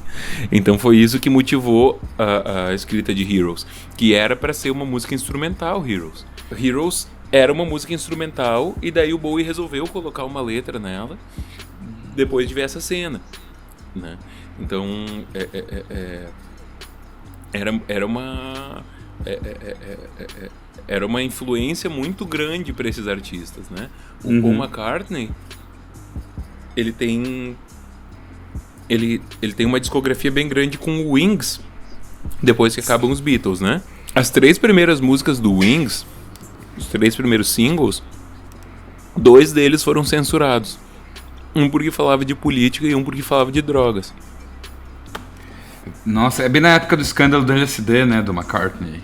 Então foi isso que motivou a escrita de Heroes, que era para ser uma música instrumental. Heroes era uma música instrumental, e daí o Bowie resolveu colocar uma letra nela depois de ver essa cena, né? Então era uma influência muito grande para esses artistas, né? O Paul McCartney, ele tem uma discografia bem grande com o Wings, depois que acabam os Beatles, né? As 3 primeiras músicas do Wings, os 3 primeiros singles, 2 deles foram censurados. Um porque falava de política e um porque falava de drogas. Nossa, é bem na época do escândalo do LSD, né, do McCartney.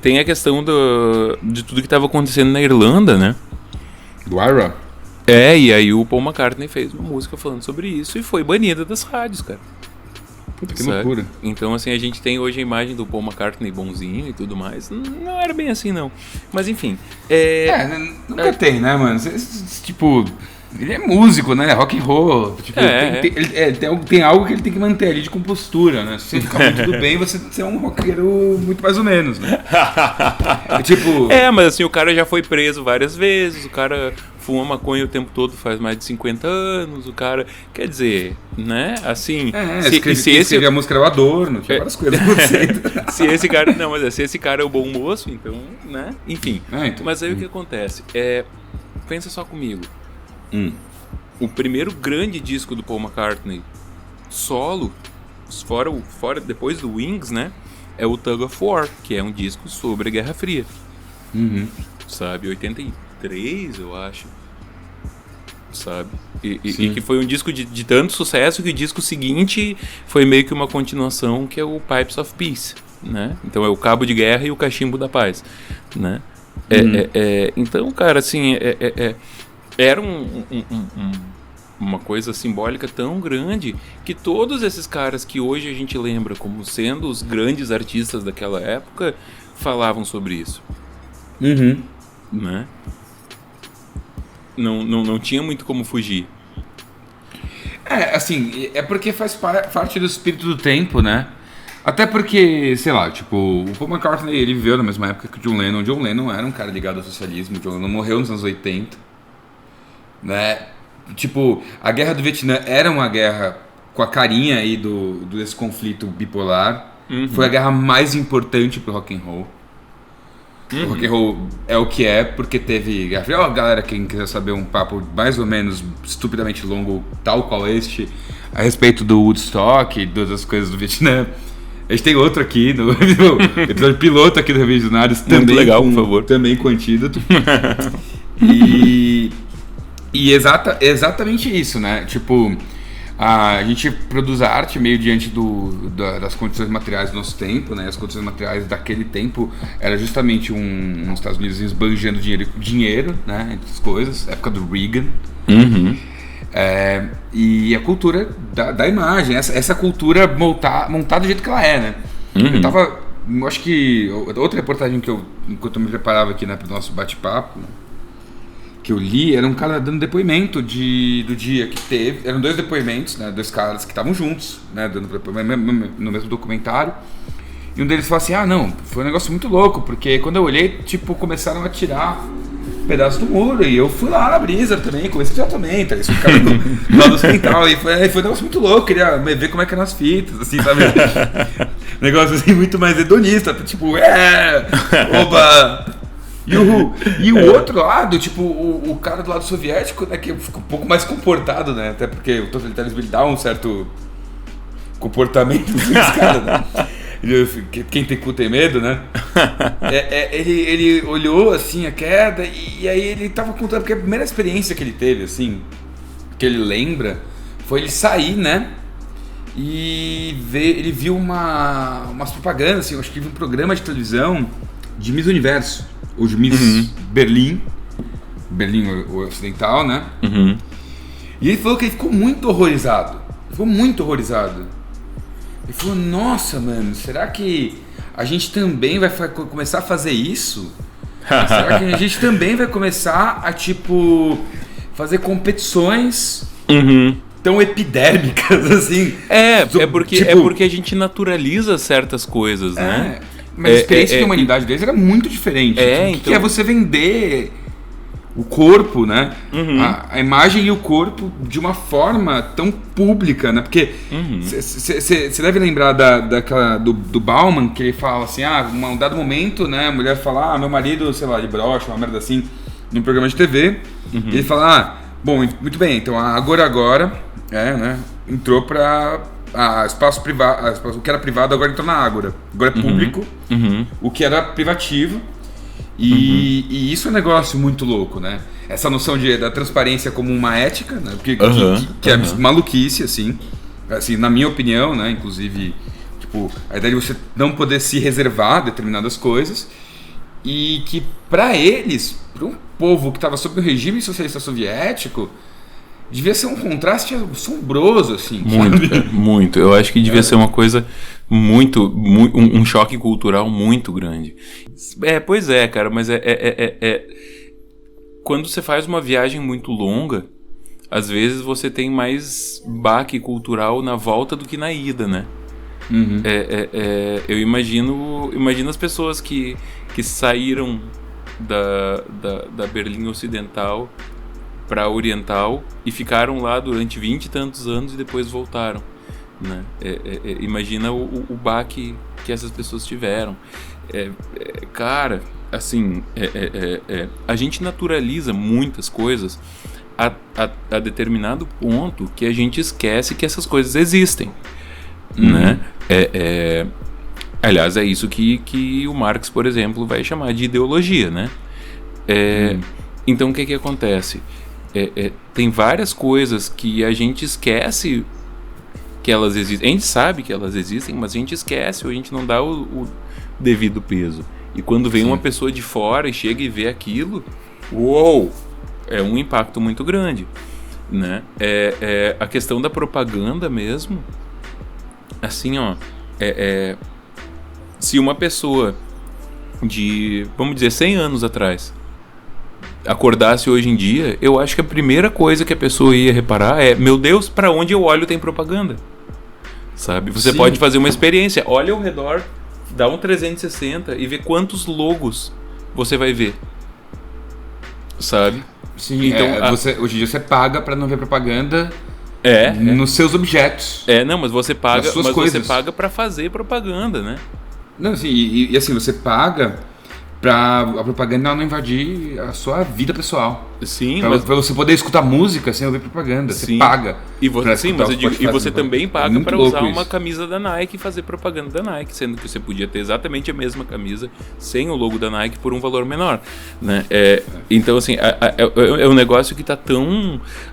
Tem a questão de tudo que estava acontecendo na Irlanda, né? Do IRA? E aí o Paul McCartney fez uma música falando sobre isso e foi banida das rádios, cara. Puta, que loucura. Então, assim, a gente tem hoje a imagem do Paul McCartney bonzinho e tudo mais. Não era bem assim, não. Mas, enfim. Nunca tem, né, mano? Tipo, ele é músico, né? Rock and roll. Tipo, tem algo que ele tem que manter ali de compostura, né? Se você ficar muito do bem, você é um roqueiro muito mais ou menos, né? Mas assim, o cara já foi preso várias vezes, o cara fuma maconha o tempo todo, faz mais de 50 anos, o cara... Quer dizer, né? Assim... escrever a música era o Adorno, tinha várias coisas acontecendo. se esse cara é o bom moço, então, né? Enfim. Mas aí o que acontece? Pensa só comigo. O primeiro grande disco do Paul McCartney solo fora depois do Wings, né? É o Tug of War, que é um disco sobre a Guerra Fria. Sabe? 83, eu acho. Sabe? E que foi um disco de tanto sucesso que o disco seguinte foi meio que uma continuação, que é o Pipes of Peace, né? Então é o Cabo de Guerra e o Cachimbo da Paz, né? Então, cara, assim, era uma coisa simbólica tão grande que todos esses caras que hoje a gente lembra como sendo os grandes artistas daquela época falavam sobre isso. Né? Não tinha muito como fugir. Assim, é porque faz parte do espírito do tempo, né? Até porque, sei lá, tipo, o Paul McCartney, ele viveu na mesma época que o John Lennon. O John Lennon era um cara ligado ao socialismo. O John Lennon morreu nos anos 80, né? Tipo, a guerra do Vietnã era uma guerra com a carinha aí desse conflito bipolar. Foi a guerra mais importante pro rock and roll. O rock and roll é o que é, porque teve Guerra Fria. Galera, quem quiser saber um papo mais ou menos estupidamente longo, tal qual este, a respeito do Woodstock e das coisas do Vietnã, a gente tem outro aqui no episódio piloto aqui do Revisionários, também legal, por favor. Também com antídoto. Exatamente isso, né? Tipo, a gente produz arte meio diante das condições materiais do nosso tempo, né? As condições materiais daquele tempo era justamente uns Estados Unidos esbanjando dinheiro, né? Entre as coisas, época do Reagan. E a cultura da imagem, essa cultura montada do jeito que ela é, né? Eu acho que outra reportagem que enquanto eu me preparava aqui, né, para o nosso bate-papo, que eu li, era um cara dando depoimento do dia que teve. Eram 2 depoimentos, né? 2 caras que estavam juntos, né? Dando depoimento no mesmo documentário. E um deles falou assim: não, foi um negócio muito louco, porque quando eu olhei, tipo, começaram a tirar pedaços do muro, e eu fui lá na brisa também, comecei a tirar também, tá? Isso ficava do lado do quintal, e foi um negócio muito louco, queria ver como é que eram as fitas, assim, sabe? Negócio assim, muito mais hedonista, tipo, oba! E o outro lado, tipo, o cara do lado soviético, né, que fica um pouco mais comportado, né? Até porque o totalitarismo ele dá um certo comportamento dos caras, né? Quem tem cu tem medo, né? Ele olhou assim a queda e aí ele tava contando, porque a primeira experiência que ele teve, assim, que ele lembra, foi ele sair, né? E ele viu umas propagandas, assim, eu acho que ele viu um programa de televisão de Miss Universo, ou de Miss Berlim Ocidental, né? E ele falou que ele ficou muito horrorizado. Ele falou: nossa, mano, será que a gente também vai começar a fazer isso? Será que a gente também vai começar a, tipo, fazer competições tão epidérmicas, assim? Porque a gente naturaliza certas coisas, né? Mas a experiência de humanidade deles era muito diferente. Que é você vender o corpo, né? A imagem e o corpo de uma forma tão pública, né? Porque você deve lembrar do Bauman, que ele fala assim: um dado momento, né? A mulher fala: meu marido, sei lá, de brocha, uma merda assim, num programa de TV. E ele fala: bom, muito bem, então agora, né? Entrou pra espaço privado, o que era privado agora entrou na Ágora. Agora é público, o que era privativo. E isso é um negócio muito louco, né? Essa noção da transparência como uma ética, né? Que é maluquice, assim, na minha opinião, né? Inclusive, tipo, a ideia de você não poder se reservar determinadas coisas, e que para eles, para um povo que estava sob o regime socialista soviético, devia ser um contraste assombroso, assim. Muito. Eu acho que devia ser uma coisa um choque cultural muito grande. Pois é, cara, mas quando você faz uma viagem muito longa, às vezes você tem mais baque cultural na volta do que na ida, né? Eu imagino as pessoas que saíram da Berlim Ocidental para Oriental e ficaram lá durante 20 e tantos anos e depois voltaram, né? Imagina o baque que essas pessoas tiveram. Cara, assim, a gente naturaliza muitas coisas a determinado ponto que a gente esquece que essas coisas existem. né? Aliás, é isso que o Marx, por exemplo, vai chamar de ideologia, né? Então, o que acontece? Tem várias coisas que a gente esquece que elas existem. A gente sabe que elas existem, mas a gente esquece ou a gente não dá o devido peso. E quando vem uma pessoa de fora e chega e vê aquilo, uou! É um impacto muito grande, né? A questão da propaganda mesmo, assim, ó, se uma pessoa de, vamos dizer, 100 anos atrás acordasse hoje em dia, eu acho que a primeira coisa que a pessoa ia reparar é: meu Deus, pra onde eu olho tem propaganda, sabe? Você pode fazer uma experiência, olha ao redor, dá um 360 e vê quantos logos você vai ver, sabe? Sim, então hoje em dia você paga pra não ver propaganda nos seus objetos. Não, mas você paga, coisas. Você paga pra fazer propaganda, né? Não, assim, e assim, você paga pra a propaganda não invadir a sua vida pessoal. Sim, pra você poder escutar música sem ouvir propaganda. Você paga. E você também paga pra usar uma isso. camisa da Nike e fazer propaganda da Nike, sendo que você podia ter exatamente a mesma camisa sem o logo da Nike por um valor menor, né? Então, assim, é um negócio que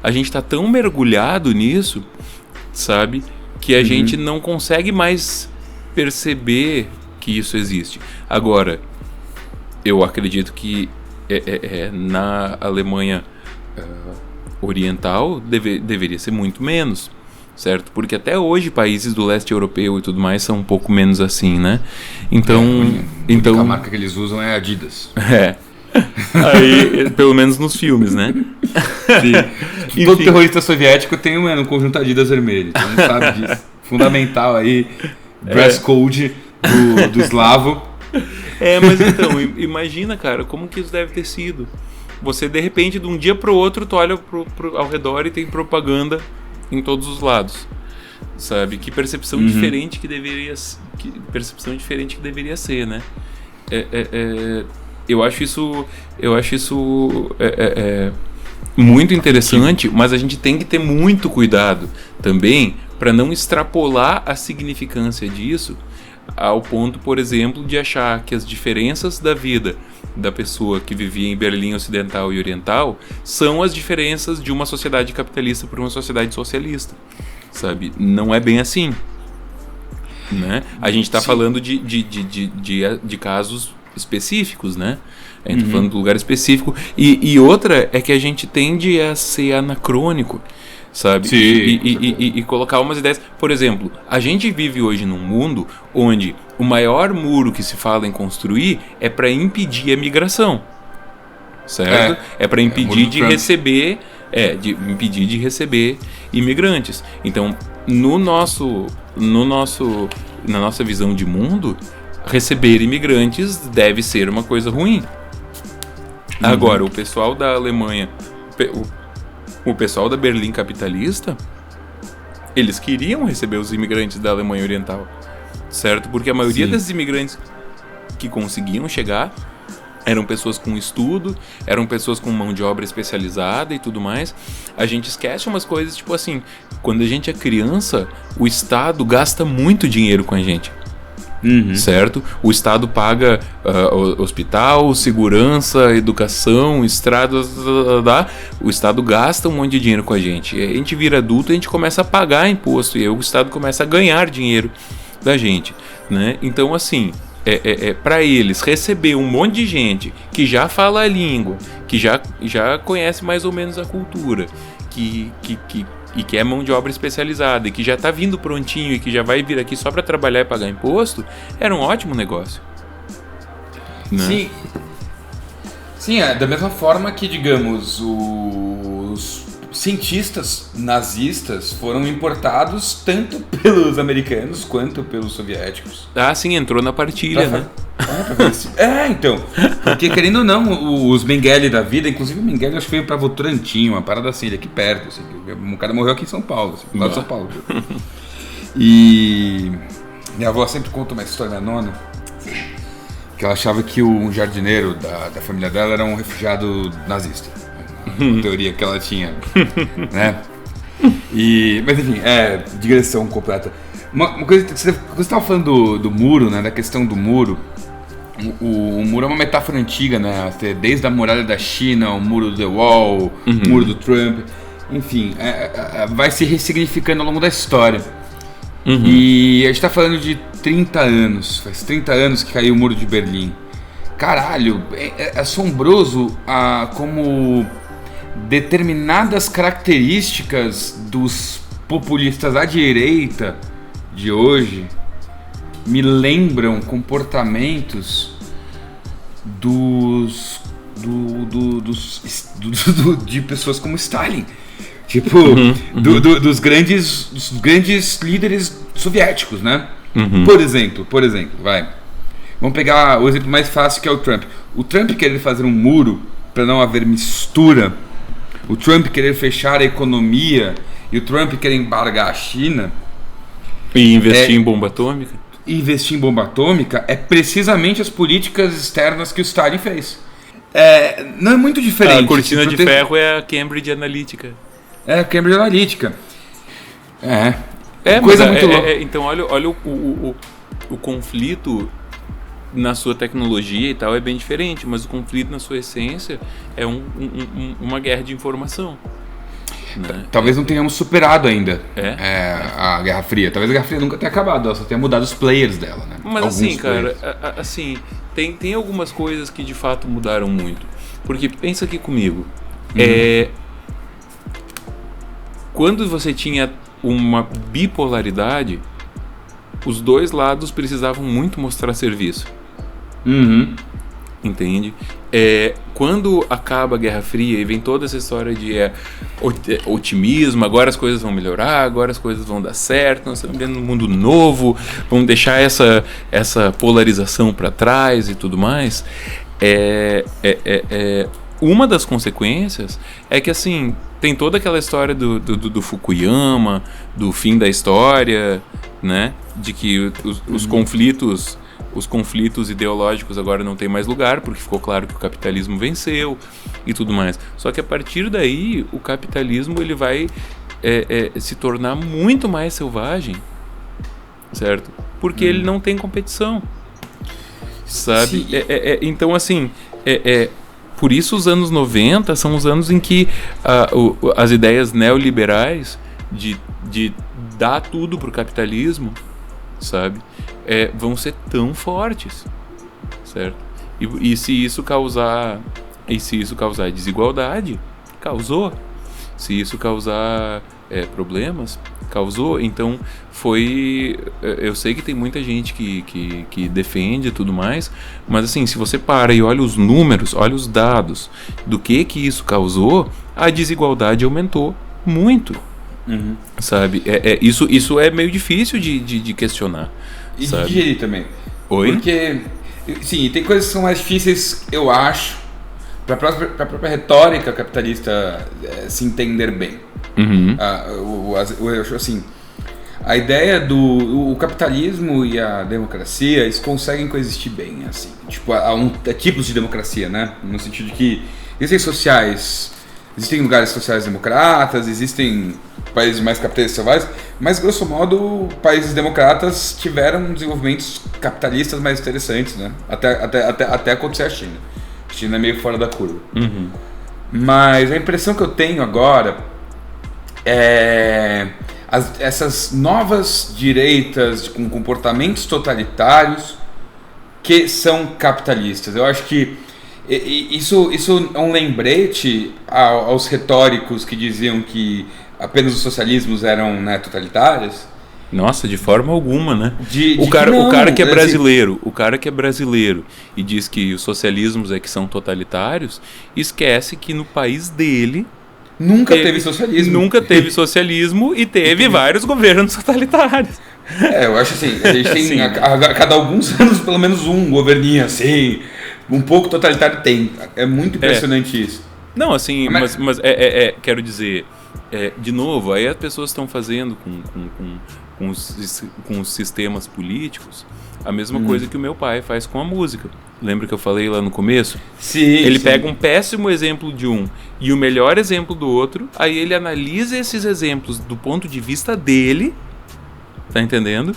a gente tá tão mergulhado nisso, sabe? Que a gente não consegue mais perceber que isso existe. Agora, eu acredito que na Alemanha Oriental deveria ser muito menos, certo? Porque até hoje países do leste europeu e tudo mais são um pouco menos assim, né? Então, a marca que eles usam é Adidas. Aí, pelo menos nos filmes, né? Sim. Todo terrorista soviético tem um conjunto Adidas vermelho. Então não sabe disso. Fundamental aí, dress code do eslavo. Mas então, imagina, cara, como que isso deve ter sido. Você, de repente, de um dia pro outro, tu olha ao redor e tem propaganda em todos os lados, sabe? Que percepção diferente que deveria ser, né? Eu acho isso muito interessante, mas a gente tem que ter muito cuidado também para não extrapolar a significância disso ao ponto, por exemplo, de achar que as diferenças da vida da pessoa que vivia em Berlim Ocidental e Oriental são as diferenças de uma sociedade capitalista para uma sociedade socialista, sabe? Não é bem assim, né? A gente está falando de casos específicos, né? A gente está falando de lugar específico. E outra é que a gente tende a ser anacrônico, sabe? E colocar umas ideias. Por exemplo, a gente vive hoje num mundo onde o maior muro que se fala em construir é para impedir a migração, certo? É para impedir de receber, impedir de receber imigrantes. Então, na nossa visão de mundo, receber imigrantes deve ser uma coisa ruim. Agora, o pessoal da Alemanha, o pessoal da Berlim capitalista, eles queriam receber os imigrantes da Alemanha Oriental, certo? Porque a maioria desses imigrantes que conseguiam chegar eram pessoas com estudo, eram pessoas com mão de obra especializada e tudo mais. A gente esquece umas coisas, tipo assim, quando a gente é criança, o Estado gasta muito dinheiro com a gente. Certo? O Estado paga hospital, segurança, educação, estradas, o Estado gasta um monte de dinheiro com a gente. E a gente vira adulto e a gente começa a pagar imposto e aí o Estado começa a ganhar dinheiro da gente, né? Então, assim, para eles receber um monte de gente que já fala a língua, que já conhece mais ou menos a cultura, que é mão de obra especializada e que já está vindo prontinho e que já vai vir aqui só para trabalhar e pagar imposto, era um ótimo negócio, né? Sim, da mesma forma que, digamos, os cientistas nazistas foram importados tanto pelos americanos quanto pelos soviéticos. Sim, entrou na partilha, né? Então, porque querendo ou não, os Mengele da vida, inclusive o Mengele acho que veio pra Votorantim, uma parada assim, aqui perto, assim, um cara morreu aqui em São Paulo, assim, lá de São Paulo. E minha avó sempre conta uma história da nona, que ela achava que um jardineiro da família dela era um refugiado nazista, uma teoria que ela tinha, né? Mas enfim, digressão completa. Uma coisa, você estava falando do muro, né? Da questão do muro. O muro é uma metáfora antiga, né? Desde a muralha da China, o muro do The Wall, o muro do Trump. Enfim, vai se ressignificando ao longo da história. E a gente tá falando de 30 anos. Faz 30 anos que caiu o muro de Berlim. Caralho, é assombroso como determinadas características dos populistas à direita de hoje me lembram comportamentos de pessoas como Stalin, tipo dos grandes líderes soviéticos, né? Por exemplo, vamos pegar o exemplo mais fácil, que é o Trump. O Trump querer fazer um muro para não haver mistura, o Trump querer fechar a economia e o Trump querer embargar a China e investir em bomba atômica. Investir em bomba atômica é precisamente as políticas externas que o Stalin fez. Não é muito diferente. A cortina de ferro é a Cambridge Analytica. É a Cambridge Analytica. Coisa muito louca. Então olha o conflito na sua tecnologia e tal é bem diferente, mas o conflito na sua essência é uma guerra de informação. Né? Talvez não tenhamos superado ainda a Guerra Fria. Talvez a Guerra Fria nunca tenha acabado, ela só tenha mudado os players dela, né? Mas alguns assim, players. Cara, assim, tem algumas coisas que de fato mudaram muito. Porque pensa aqui comigo, quando você tinha uma bipolaridade, os dois lados precisavam muito mostrar serviço. Entende? Quando acaba a Guerra Fria e vem toda essa história de otimismo, agora as coisas vão melhorar, agora as coisas vão dar certo, nós estamos vivendo um mundo novo, vamos deixar essa polarização para trás e tudo mais. Uma das consequências é que, assim, tem toda aquela história do Fukuyama, do fim da história, né? De que os conflitos ideológicos agora não tem mais lugar, porque ficou claro que o capitalismo venceu e tudo mais. Só que a partir daí, o capitalismo ele vai se tornar muito mais selvagem, certo? Porque ele não tem competição, sabe? Então, assim, por isso os anos 90 são os anos em que as ideias neoliberais de dar tudo pro capitalismo, sabe? Vão ser tão fortes, certo? E se isso causar desigualdade, causou. Se isso causar problemas, causou. Então eu sei que tem muita gente que defende e tudo mais, mas assim, se você para e olha os números, olha os dados do que isso causou, a desigualdade aumentou muito. Sabe? Isso é meio difícil de questionar. E de digerir também. Oi? Porque, sim, tem coisas que são mais difíceis, eu acho, para a própria retórica capitalista se entender bem. Eu acho assim, a ideia do capitalismo e a democracia, eles conseguem coexistir bem, assim. Tipo, há tipos de democracia, né? No sentido de que existem lugares sociais democratas, existem países mais capitalistas selvagens, mas grosso modo países democratas tiveram desenvolvimentos capitalistas mais interessantes, né? Até acontecer a China. A China é meio fora da curva. Mas a impressão que eu tenho agora é essas novas direitas com comportamentos totalitários que são capitalistas. Eu acho que isso é um lembrete aos retóricos que diziam que apenas os socialismos eram, né, totalitários. Nossa, de forma alguma, né? O cara que é brasileiro e diz que os socialismos que são totalitários, esquece que no país dele nunca teve socialismo e teve vários governos totalitários. Eu acho assim, a gente tem a cada alguns anos pelo menos um governinho assim, um pouco totalitário tem. É muito impressionante isso. Não, assim, mas quero dizer, de novo, aí as pessoas estão fazendo com os sistemas políticos a mesma coisa que o meu pai faz com a música. Lembra que eu falei lá no começo? Sim. Ele pega um péssimo exemplo de um e o melhor exemplo do outro, aí ele analisa esses exemplos do ponto de vista dele tá entendendo?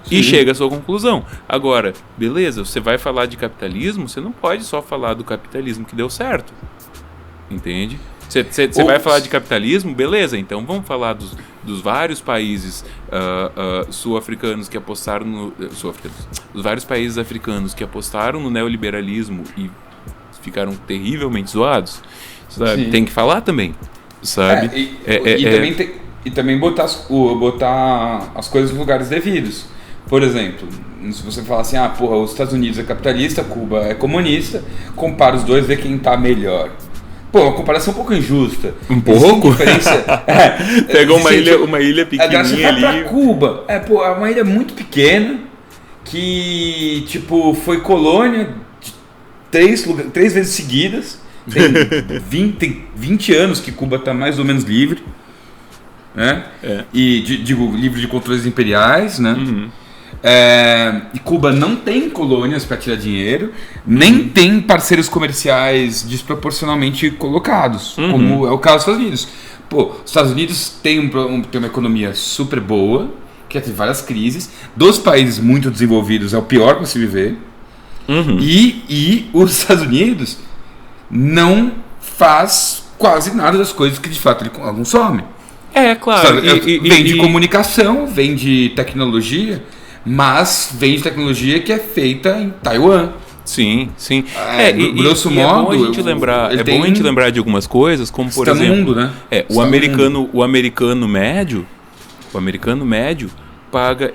Sim. E chega à sua conclusão. Agora, beleza, você vai falar de capitalismo, você não pode só falar do capitalismo que deu certo. Entende? Você vai falar de capitalismo, beleza, então vamos falar dos vários países sul-africanos que apostaram no... Dos vários países africanos que apostaram no neoliberalismo e ficaram terrivelmente zoados, sabe? Tem que falar também, sabe? E também botar as coisas nos lugares devidos. Por exemplo, se você falar assim, os Estados Unidos é capitalista, Cuba é comunista, compara os dois, vê quem tá melhor. Pô, uma comparação um pouco injusta. Um pouco? Pegou uma ilha pequenininha ali. Pra Cuba, é uma ilha muito pequena, que, tipo, foi colônia de 3 vezes seguidas. Tem 20 anos que Cuba tá mais ou menos livre, né? E, digo, livre de controles imperiais, né? Uhum. E Cuba não tem colônias para tirar dinheiro, nem tem parceiros comerciais desproporcionalmente colocados, como é o caso dos Estados Unidos. Pô, os Estados Unidos tem uma economia super boa, que já teve várias crises. Dos países muito desenvolvidos é o pior para se viver. E os Estados Unidos não faz quase nada das coisas que de fato ele consome. Claro. Vem de comunicação, vem de tecnologia, mas vem de tecnologia que é feita em Taiwan. Sim. Grosso modo, é bom a gente lembrar de algumas coisas, como por exemplo, no mundo, né? O americano médio paga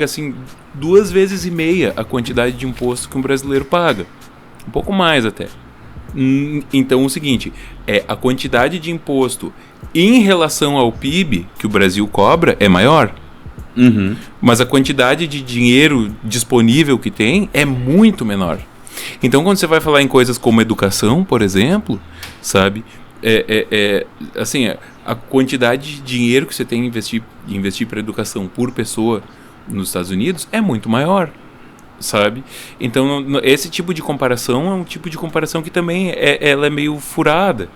assim 2,5 vezes a quantidade de imposto que um brasileiro paga, um pouco mais até. Então, o seguinte, a quantidade de imposto em relação ao PIB que o Brasil cobra é maior. Mas a quantidade de dinheiro disponível que tem é muito menor. Então, quando você vai falar em coisas como educação, por exemplo, sabe, assim, a quantidade de dinheiro que você tem de investir para educação por pessoa nos Estados Unidos é muito maior, sabe? Então, esse tipo de comparação é um tipo de comparação que também ela é meio furada.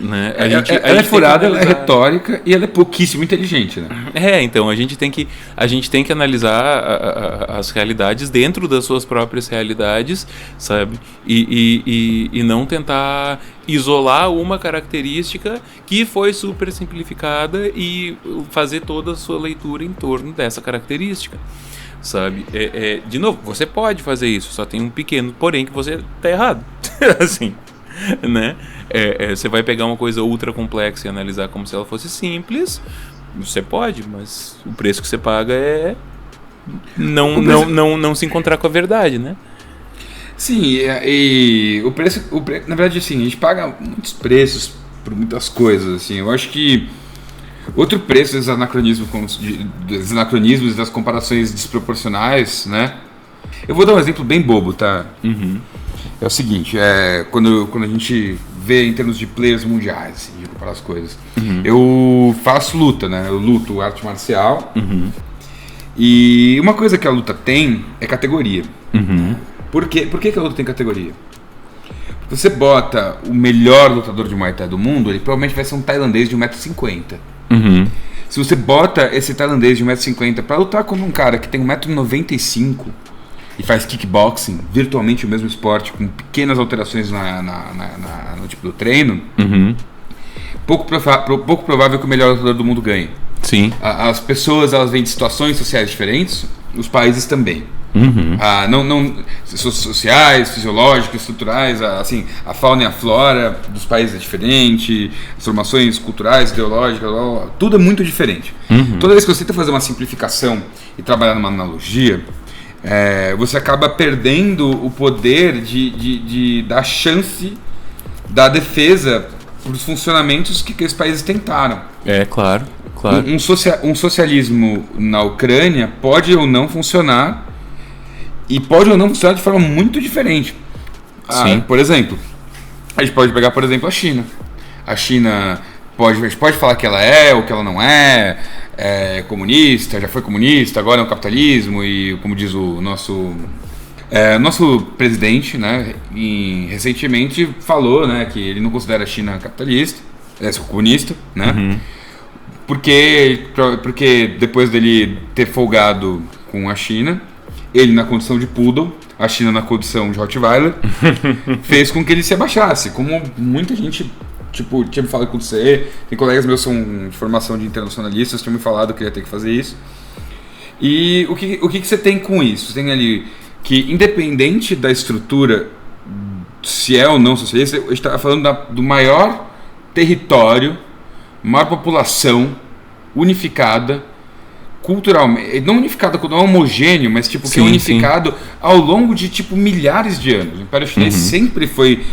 Né? Ela é furada, ela é retórica e ela é pouquíssimo inteligente, né? Então a gente tem que analisar as realidades dentro das suas próprias realidades, sabe? E não tentar isolar uma característica que foi super simplificada e fazer toda a sua leitura em torno dessa característica, sabe? De novo, você pode fazer isso, só tem um pequeno porém que você está errado. Assim, né? Você vai pegar uma coisa ultra complexa e analisar como se ela fosse simples. Você pode, mas o preço que você paga é não se encontrar com a verdade, né? Sim, e o preço, na verdade, assim, a gente paga muitos preços por muitas coisas, assim. Eu acho que outro preço dos anacronismos e das comparações desproporcionais, né? Eu vou dar um exemplo bem bobo, tá? É o seguinte, quando a gente vê em termos de players mundiais, assim, de comparar as coisas. Eu faço luta, né? Eu luto arte marcial. E uma coisa que a luta tem é categoria. Por que a luta tem categoria? Você bota o melhor lutador de Muay Thai do mundo, ele provavelmente vai ser um tailandês de 1,50 m. Se você bota esse tailandês de 1,50 m pra lutar contra um cara que tem 1,95 m e faz kickboxing, virtualmente o mesmo esporte, com pequenas alterações no tipo do treino, pouco provável que o melhor lutador do mundo ganhe. Sim. As pessoas, elas vêm de situações sociais diferentes, os países também. Sociais, fisiológicas, estruturais, assim, a fauna e a flora dos países é diferente, as formações culturais, ideológicas, tudo é muito diferente. Toda vez que você tenta fazer uma simplificação e trabalhar numa analogia, você acaba perdendo o poder de dar chance da defesa para os funcionamentos que esses países tentaram. Claro. Um socialismo na Ucrânia pode ou não funcionar, e pode ou não funcionar de forma muito diferente. Por exemplo, a gente pode pegar, por exemplo, a China. A China a gente pode falar que ela é ou que ela não é comunista, já foi comunista, agora é um capitalismo, e como diz o nosso presidente, né, recentemente falou, né, que ele não considera a China capitalista, comunista, né? Porque depois dele ter folgado com a China, ele na condição de poodle, a China na condição de Rottweiler, fez com que ele se abaixasse. Como muita gente, tipo, tinha me falado com você, tem colegas meus que são de formação de internacionalistas, tinham me falado que ia ter que fazer isso. E o que você tem com isso? Você tem ali que, independente da estrutura, se é ou não socialista, a gente está falando do maior território, maior população unificada, culturalmente, não unificada, não homogêneo, mas tipo, que é unificado ao longo de tipo milhares de anos. O Império Chinês sempre foi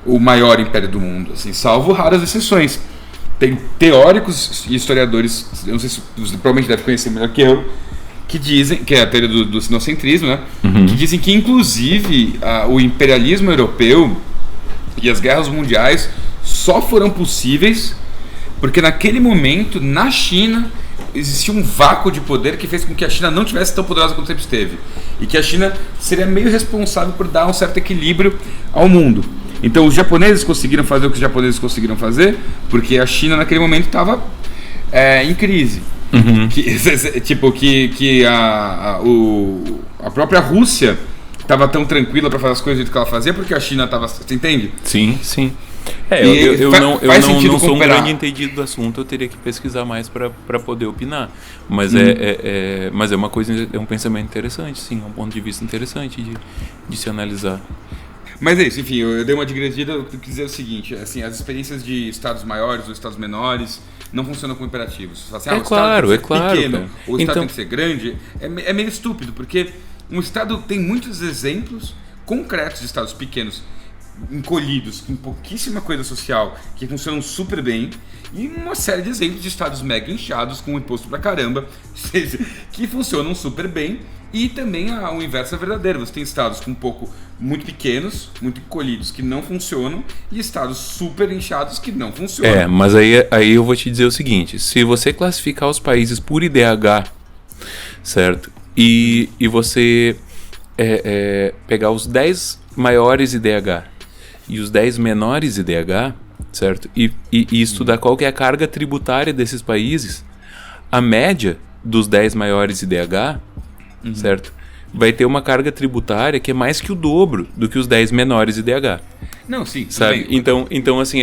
o maior império do mundo, assim, salvo raras exceções. Tem teóricos e historiadores, eu não sei se você provavelmente deve conhecer melhor que eu, que dizem, que é a teoria do sinocentrismo, né? Que dizem que inclusive o imperialismo europeu e as guerras mundiais só foram possíveis porque naquele momento, na China, existia um vácuo de poder que fez com que a China não tivesse tão poderosa quanto sempre esteve. E que a China seria meio responsável por dar um certo equilíbrio ao mundo. Então os japoneses conseguiram fazer o que os japoneses conseguiram fazer, porque a China naquele momento estava em crise. A própria Rússia estava tão tranquila para fazer as coisas do jeito que ela fazia, porque a China estava... Você entende? Sim. Eu não sou um grande entendido do assunto, eu teria que pesquisar mais para poder opinar. Mas mas é uma coisa, é um pensamento interessante, sim, é um ponto de vista interessante de se analisar. Mas é isso, enfim, eu dei uma digredida, eu quis dizer o seguinte, assim, as experiências de estados maiores ou estados menores não funcionam como imperativos. Assim, o estado tem que ser pequeno, ou o estado tem que ser grande, é meio estúpido, porque um estado tem muitos exemplos concretos de estados pequenos, encolhidos, com pouquíssima coisa social, que funcionam super bem, e uma série de exemplos de estados mega inchados, com imposto pra caramba, que funcionam super bem, e também o inverso é verdadeiro. Você tem estados muito pequenos, muito encolhidos, que não funcionam, e estados super inchados que não funcionam. Mas aí eu vou te dizer o seguinte, se você classificar os países por IDH, certo? E você pegar os 10 maiores IDH e os 10 menores IDH, certo? E estudar qual que é a carga tributária desses países, a média dos 10 maiores IDH, certo? Vai ter uma carga tributária que é mais que o dobro do que os 10 menores IDH. Não, sim. Sabe? Então assim,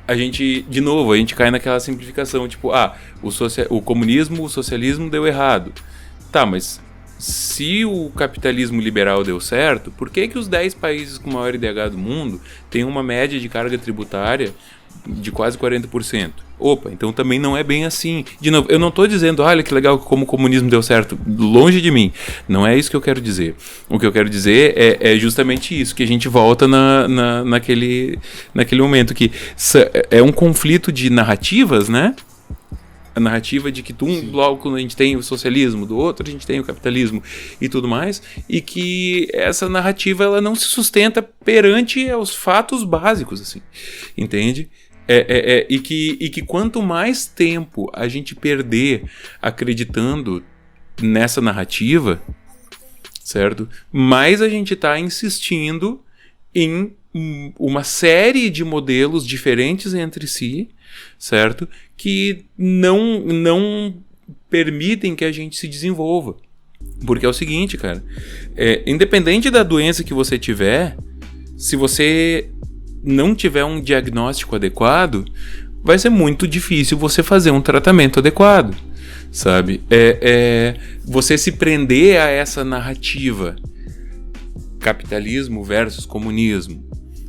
a gente, de novo, a gente cai naquela simplificação, tipo, o comunismo, o socialismo deu errado. Tá, mas se o capitalismo liberal deu certo, por que os 10 países com maior IDH do mundo têm uma média de carga tributária de quase 40%? Opa, então também não é bem assim. De novo, eu não estou dizendo, olha que legal como o comunismo deu certo, longe de mim. Não é isso que eu quero dizer. O que eu quero dizer é justamente isso, que a gente volta naquele momento que é um conflito de narrativas, né? A narrativa de que logo quando a gente tem o socialismo, do outro a gente tem o capitalismo e tudo mais, e que essa narrativa ela não se sustenta perante os fatos básicos, assim, entende? E que quanto mais tempo a gente perder acreditando nessa narrativa, certo? Mais a gente está insistindo em uma série de modelos diferentes entre si, certo? Que não permitem que a gente se desenvolva. Porque é o seguinte, cara, independente da doença que você tiver, se você não tiver um diagnóstico adequado, vai ser muito difícil você fazer um tratamento adequado, sabe? Você se prender a essa narrativa, capitalismo versus comunismo,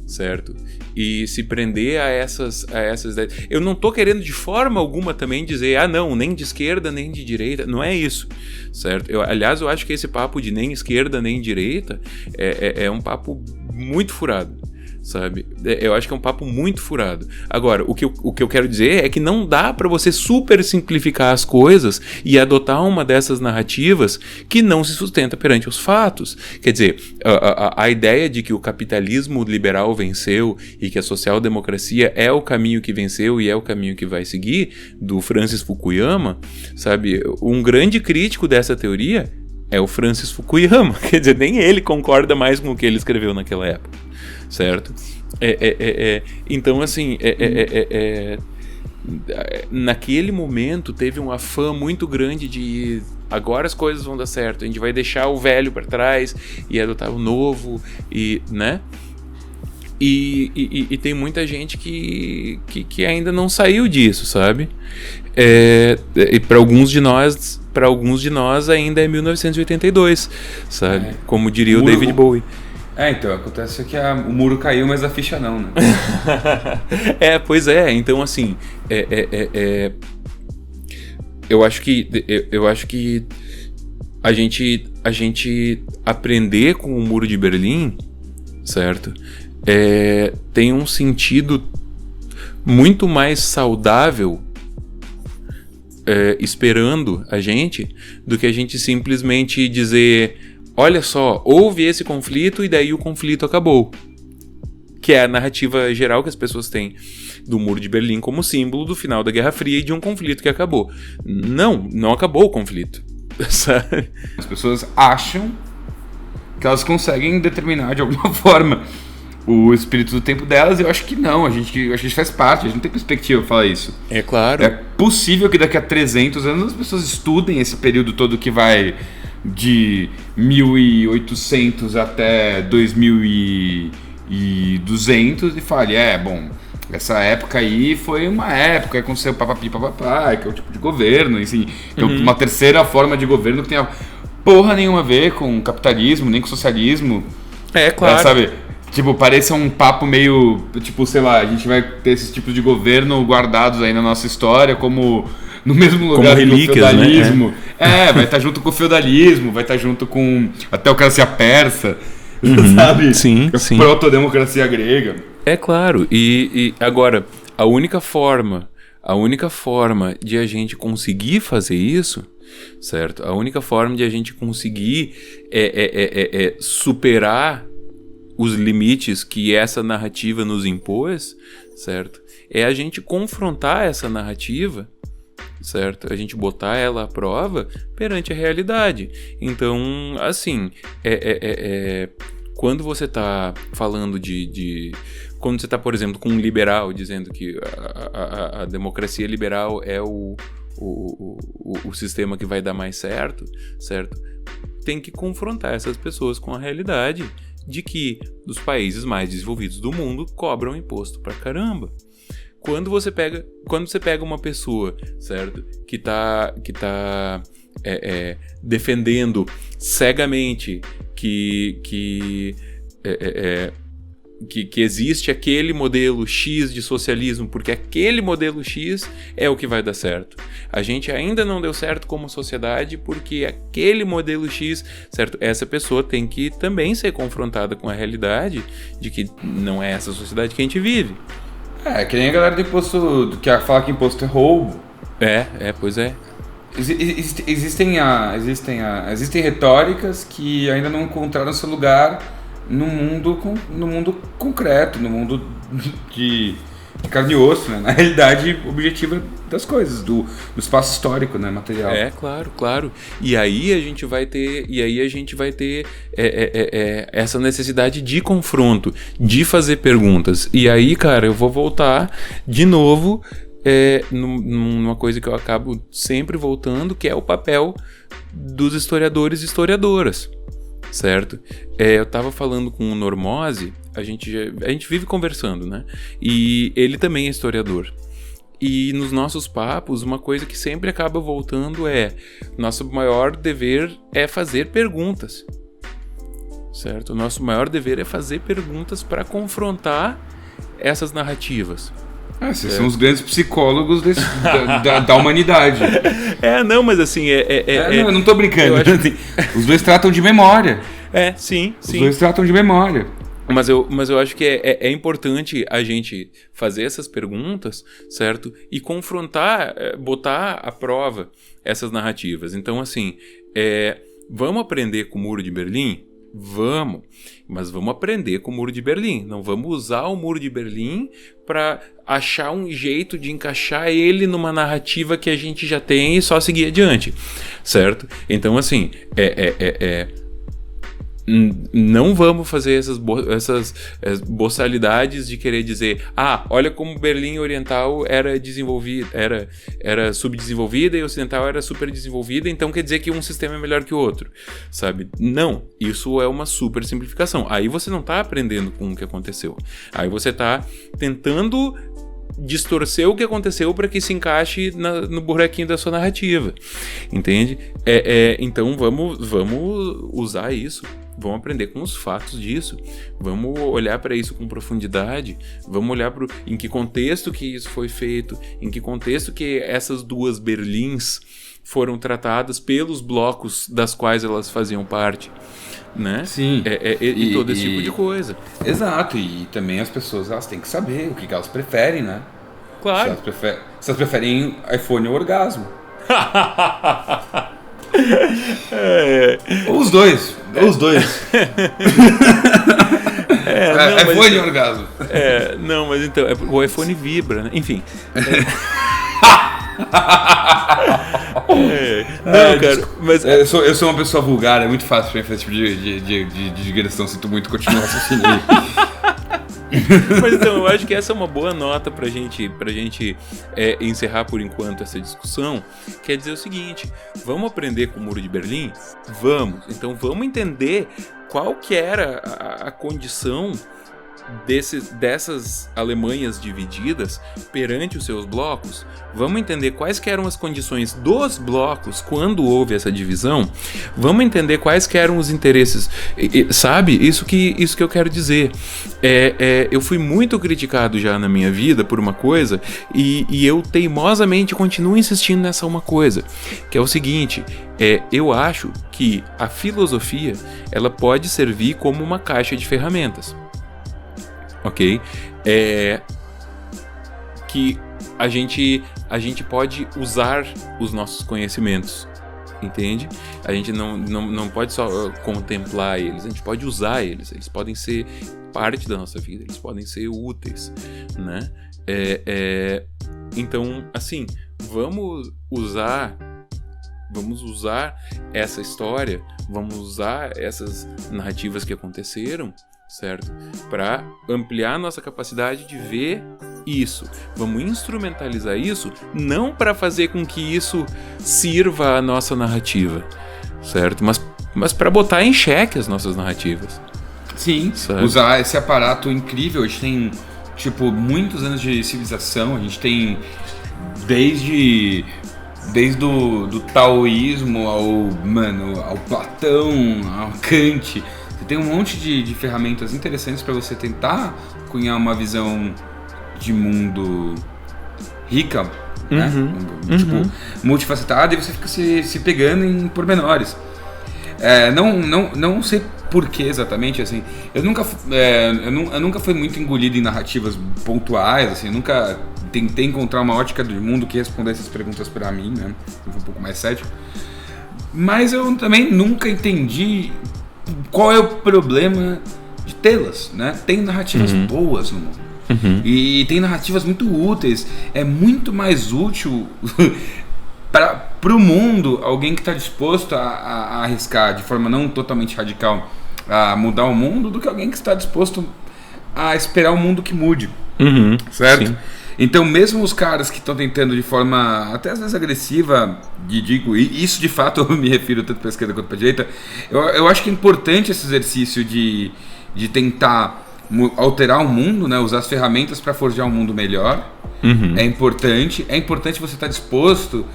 certo? E se prender a essas ideias. Eu não tô querendo de forma alguma também dizer, não, nem de esquerda, nem de direita. Não é isso, certo? Aliás, eu acho que esse papo de nem esquerda, nem direita é um papo muito furado, sabe? Eu acho que é um papo muito furado. Agora, o que eu quero dizer é que não dá para você super simplificar as coisas e adotar uma dessas narrativas que não se sustenta perante os fatos. Quer dizer, a ideia de que o capitalismo liberal venceu e que a social-democracia é o caminho que venceu e é o caminho que vai seguir, do Francis Fukuyama, sabe? Um grande crítico dessa teoria é o Francis Fukuyama. Quer dizer, nem ele concorda mais com o que ele escreveu naquela época, certo? Então, assim, naquele momento teve um afã muito grande de agora as coisas vão dar certo, a gente vai deixar o velho para trás e adotar o novo, e, né? E tem muita gente que ainda não saiu disso, sabe? E para alguns de nós ainda é 1982, sabe? Como diria o David Bowie. Então, acontece que o muro caiu, mas a ficha não, né? Pois é, então assim, eu acho que a gente aprender com o Muro de Berlim, certo? Tem um sentido muito mais saudável esperando a gente do que a gente simplesmente dizer, olha só, houve esse conflito e daí o conflito acabou. Que é a narrativa geral que as pessoas têm do Muro de Berlim como símbolo do final da Guerra Fria e de um conflito que acabou. Não acabou o conflito. Sabe? As pessoas acham que elas conseguem determinar de alguma forma o espírito do tempo delas, e eu acho que não, acho que a gente faz parte, a gente não tem perspectiva pra falar isso. É claro. É possível que daqui a 300 anos as pessoas estudem esse período todo que vai de 1800 até 2200 e fale, essa época aí foi uma época com seu papapi papapá, que é o tipo de governo, assim, que é uma terceira forma de governo que tem porra nenhuma a ver com capitalismo, nem com socialismo. Claro. Sabe? Tipo, parece um papo meio, tipo, sei lá, a gente vai ter esses tipos de governo guardados aí na nossa história, como no mesmo lugar como relíquias, do feudalismo. Né? Vai estar junto com o feudalismo, vai estar junto com a teocracia persa, sabe? Sim. A proto-democracia grega. É claro, e agora, a única forma de a gente conseguir fazer isso, certo? A única forma de a gente conseguir superar os limites que essa narrativa nos impôs, certo? É a gente confrontar essa narrativa, certo? A gente botar ela à prova perante a realidade. Então, assim, quando você está falando quando você está, por exemplo, com um liberal dizendo que a democracia liberal é o sistema que vai dar mais certo, tem que confrontar essas pessoas com a realidade de que os países mais desenvolvidos do mundo cobram imposto pra caramba. Quando você pega uma pessoa, certo, que tá defendendo cegamente que existe aquele modelo X de socialismo, porque aquele modelo X é o que vai dar certo. A gente ainda não deu certo como sociedade porque aquele modelo X, certo? Essa pessoa tem que também ser confrontada com a realidade de que não é essa sociedade que a gente vive. Que nem a galera do imposto, que fala que imposto é roubo. Pois é. Existem retóricas que ainda não encontraram seu lugar no mundo concreto, no mundo de carne e osso, né? Na realidade objetiva das coisas, do espaço histórico, né? Material. Claro. E aí a gente vai ter essa necessidade de confronto, de fazer perguntas. E aí, cara, eu vou voltar de novo numa coisa que eu acabo sempre voltando, que é o papel dos historiadores e historiadoras. Certo? Eu tava falando com o Normose, a gente vive conversando, né? E ele também é historiador. E nos nossos papos, uma coisa que sempre acaba voltando nosso maior dever é fazer perguntas. Certo? O nosso maior dever é fazer perguntas para confrontar essas narrativas. Vocês são os grandes psicólogos da humanidade. Não, mas assim... eu não tô brincando. Os dois tratam de memória. Sim. Os dois tratam de memória. Mas eu acho que é importante a gente fazer essas perguntas, certo? E confrontar, botar à prova essas narrativas. Então, assim, vamos aprender com o Muro de Berlim? Vamos, mas vamos aprender com o Muro de Berlim. Não vamos usar o Muro de Berlim para achar um jeito de encaixar ele numa narrativa que a gente já tem e só seguir adiante, certo? Então, assim, Não vamos fazer essas boçalidades de querer dizer, olha como Berlim Oriental era desenvolvida, era subdesenvolvida e Ocidental era super desenvolvida, então quer dizer que um sistema é melhor que o outro, sabe? Não, isso é uma super simplificação. Aí você não tá aprendendo com o que aconteceu. Aí você tá tentando distorcer o que aconteceu para que se encaixe no buraquinho da sua narrativa, entende? Então vamos usar isso, vamos aprender com os fatos disso, vamos olhar para isso com profundidade, vamos olhar em que contexto que isso foi feito, em que contexto que essas duas Berlins foram tratadas pelos blocos das quais elas faziam parte, né? Sim. E todo esse tipo de coisa. Exato, e também as pessoas elas têm que saber o que elas preferem, né? Claro. Se elas preferem iPhone ou orgasmo. Ou os dois. iPhone ou orgasmo. Não, mas então, o iPhone vibra, né? Enfim. Não, cara, mas... Eu sou uma pessoa vulgar, é muito fácil pra mim fazer esse tipo de digressão, sinto muito continuar raciocínio. Mas então, eu acho que essa é uma boa nota pra gente encerrar por enquanto essa discussão. Quer dizer o seguinte, vamos aprender com o Muro de Berlim? Vamos. Então vamos entender qual que era a condição dessas Alemanhas divididas perante os seus blocos. Vamos entender quais que eram as condições dos blocos quando houve essa divisão. Vamos entender quais que eram os interesses, sabe? Isso que eu quero dizer. Eu fui muito criticado já na minha vida por uma coisa e eu teimosamente continuo insistindo nessa uma coisa, que é o seguinte: eu acho que a filosofia ela pode servir como uma caixa de ferramentas. Ok? Que a gente pode usar os nossos conhecimentos, entende? A gente não pode só contemplar eles, a gente pode usar eles, eles podem ser parte da nossa vida, eles podem ser úteis, né? Então, assim, vamos usar essa história, vamos usar essas narrativas que aconteceram, certo? Para ampliar nossa capacidade de ver isso. Vamos instrumentalizar isso não para fazer com que isso sirva a nossa narrativa, certo? Mas para botar em xeque as nossas narrativas. Sim, certo? Usar esse aparato incrível. A gente tem, muitos anos de civilização. A gente tem desde do taoísmo ao Platão, ao Kant. Você tem um monte de ferramentas interessantes para você tentar cunhar uma visão de mundo rica, né? Multifacetada, e você fica se pegando em pormenores. Não sei por que exatamente, assim. Eu nunca fui muito engolido em narrativas pontuais, assim. Eu nunca tentei encontrar uma ótica do mundo que respondesse essas perguntas para mim, né? Eu fui um pouco mais cético. Mas eu também nunca entendi qual é o problema de tê-las, né? Tem narrativas boas no mundo. E tem narrativas muito úteis. É muito mais útil para o mundo alguém que está disposto a arriscar de forma não totalmente radical a mudar o mundo do que alguém que está disposto a esperar o mundo que mude. Certo? Sim. Então, mesmo os caras que estão tentando de forma até às vezes agressiva, e isso de fato eu me refiro tanto para a esquerda quanto para a direita, eu acho que é importante esse exercício de tentar alterar o mundo, né? Usar as ferramentas para forjar um mundo melhor. É importante você estar disposto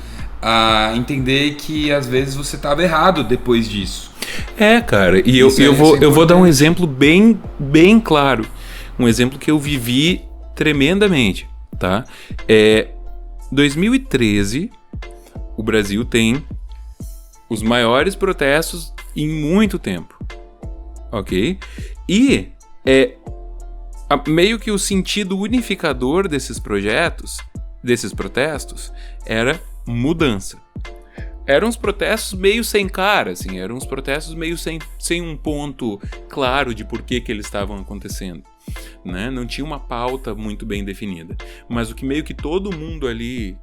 a entender que às vezes você estava errado depois disso. Cara, e eu vou dar um exemplo bem, bem claro, um exemplo que eu vivi tremendamente, tá? 2013, o Brasil tem os maiores protestos em muito tempo, ok? E meio que o sentido unificador desses protestos, era mudança. Eram uns protestos meio sem cara, assim, eram uns protestos meio sem um ponto claro de por que eles estavam acontecendo, né? Não tinha uma pauta muito bem definida. Mas o que meio que todo mundo ali,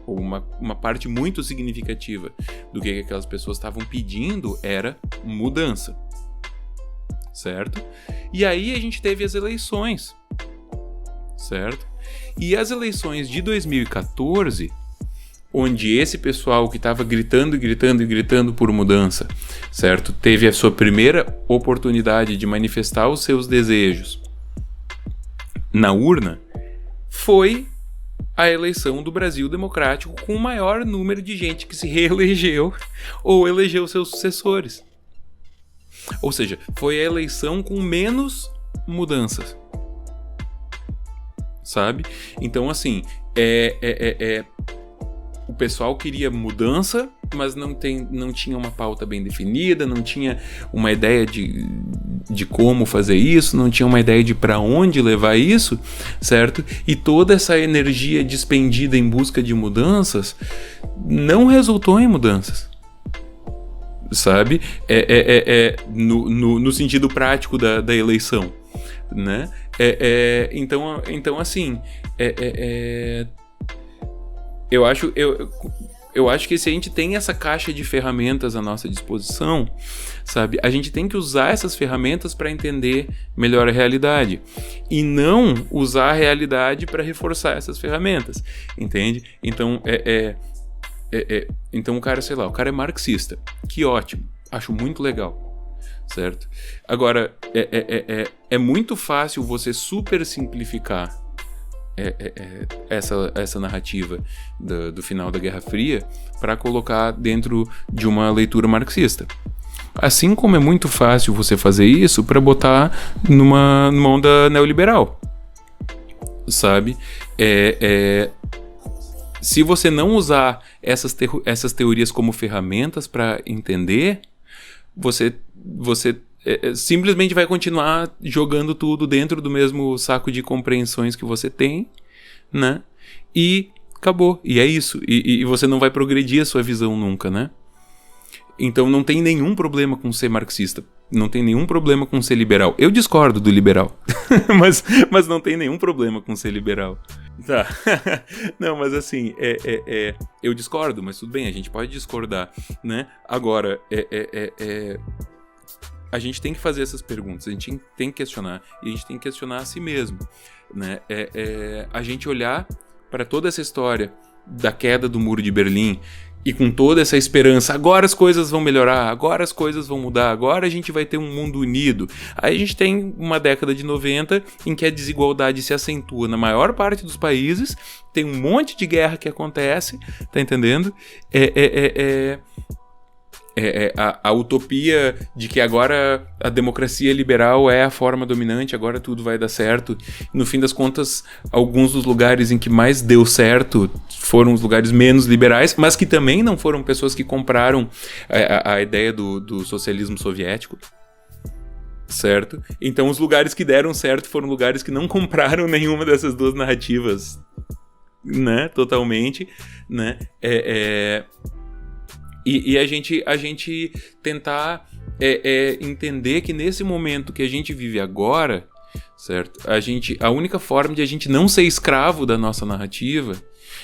ou uma parte muito significativa do que aquelas pessoas estavam pedindo era mudança. certo? E aí a gente teve as eleições, certo? E as eleições de 2014, onde esse pessoal que estava gritando e gritando e gritando por mudança, certo? Teve a sua primeira oportunidade de manifestar os seus desejos na urna, foi a eleição do Brasil Democrático com o maior número de gente que se reelegeu ou elegeu seus sucessores. Ou seja, foi a eleição com menos mudanças. Sabe? Então, assim, o pessoal queria mudança, mas não tinha uma pauta bem definida, não tinha uma ideia de como fazer isso, não tinha uma ideia de para onde levar isso, certo? E toda essa energia despendida em busca de mudanças não resultou em mudanças, sabe? No sentido prático da eleição, né? Então assim, eu acho que se a gente tem essa caixa de ferramentas à nossa disposição, sabe, a gente tem que usar essas ferramentas para entender melhor a realidade e não usar a realidade para reforçar essas ferramentas, entende? Então, então o cara, sei lá, o cara é marxista, que ótimo, acho muito legal, certo? Agora, é muito fácil você super simplificar essa narrativa do final da Guerra Fria para colocar dentro de uma leitura marxista. Assim como é muito fácil você fazer isso para botar numa onda neoliberal, sabe? Se você não usar essas teorias como ferramentas para entender, você simplesmente vai continuar jogando tudo dentro do mesmo saco de compreensões que você tem, né? E acabou. E é isso. E você não vai progredir a sua visão nunca, né? Então não tem nenhum problema com ser marxista. Não tem nenhum problema com ser liberal. Eu discordo do liberal. mas não tem nenhum problema com ser liberal. Tá. Não, mas assim, eu discordo, mas tudo bem, a gente pode discordar, né? Agora, a gente tem que fazer essas perguntas, a gente tem que questionar, e a gente tem que questionar a si mesmo, né? A gente olhar para toda essa história da queda do Muro de Berlim e com toda essa esperança, agora as coisas vão melhorar, agora as coisas vão mudar, agora a gente vai ter um mundo unido. Aí a gente tem uma década de 90 em que a desigualdade se acentua na maior parte dos países, tem um monte de guerra que acontece, tá entendendo? A utopia de que agora a democracia liberal é a forma dominante, agora tudo vai dar certo. No fim das contas, alguns dos lugares em que mais deu certo foram os lugares menos liberais, mas que também não foram pessoas que compraram a ideia do socialismo soviético, certo? Então os lugares que deram certo foram lugares que não compraram nenhuma dessas duas narrativas, né? Totalmente, né? E a gente tentar entender que nesse momento que a gente vive agora, certo? A única forma de a gente não ser escravo da nossa narrativa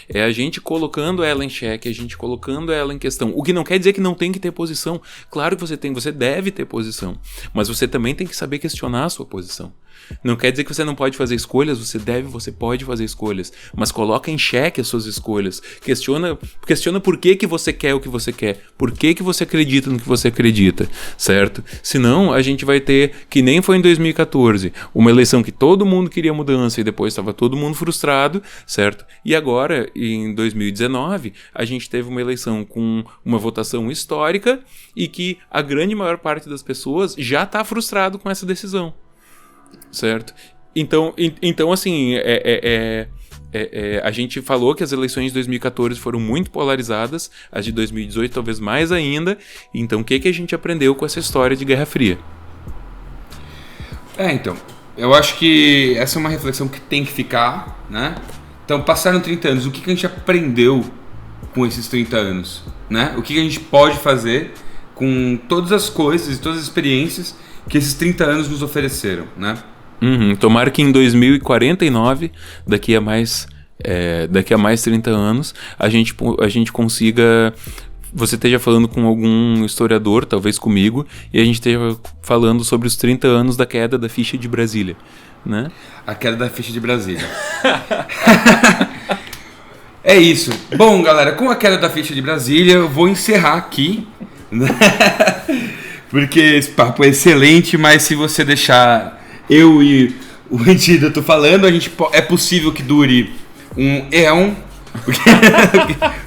é a gente colocando ela em xeque, a gente colocando ela em questão. O que não quer dizer que não tem que ter posição. Claro que você deve ter posição, mas você também tem que saber questionar a sua posição. Não quer dizer que você não pode fazer escolhas, você pode fazer escolhas, mas coloca em xeque as suas escolhas, questiona por que você quer o que você quer, por que você acredita no que você acredita, certo? Senão a gente vai ter, que nem foi em 2014, uma eleição que todo mundo queria mudança e depois estava todo mundo frustrado, certo? E agora, em 2019, a gente teve uma eleição com uma votação histórica e que a grande maior parte das pessoas já está frustrado com essa decisão. Certo? Então assim, a gente falou que as eleições de 2014 foram muito polarizadas, as de 2018 talvez mais ainda. Então o que a gente aprendeu com essa história de Guerra Fria? Então, eu acho que essa é uma reflexão que tem que ficar, né? Então, passaram 30 anos, o que a gente aprendeu com esses 30 anos, né? O que a gente pode fazer com todas as coisas e todas as experiências que esses 30 anos nos ofereceram, né? Tomara que em 2049, daqui a mais 30 anos, a gente consiga você esteja falando com algum historiador, talvez comigo, e a gente esteja falando sobre os 30 anos da queda da ficha de Brasília, né? A queda da ficha de Brasília. É isso. Bom, galera, com a queda da ficha de Brasília, eu vou encerrar aqui, né? Porque esse papo é excelente, mas se você deixar eu e o Antídoto falando, é possível que dure um éon,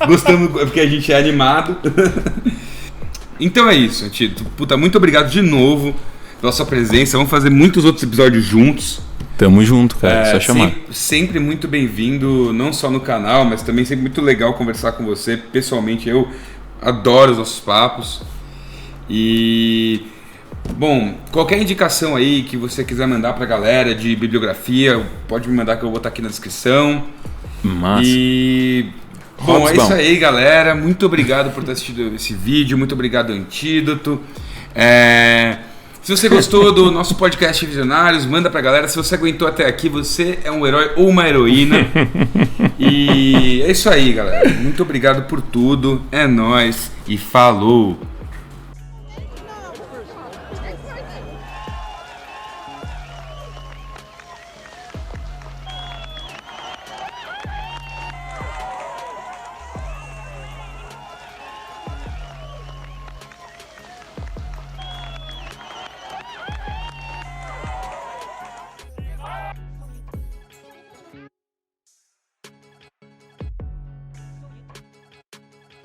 gostamos, porque a gente é animado. Então é isso, Antídoto. Puta, muito obrigado de novo pela sua presença. Vamos fazer muitos outros episódios juntos. Tamo junto, cara, só chamar. Sempre muito bem-vindo, não só no canal, mas também sempre muito legal conversar com você. Pessoalmente, eu adoro os nossos papos. E, bom, qualquer indicação aí que você quiser mandar pra galera de bibliografia, pode me mandar que eu vou botar aqui na descrição. Massa. E, bom, é isso aí, galera. Muito obrigado por ter assistido esse vídeo. Muito obrigado, Antídoto. Se você gostou do nosso podcast Visionários, manda pra galera. Se você aguentou até aqui, você é um herói ou uma heroína. E é isso aí, galera. Muito obrigado por tudo. É nóis e falou!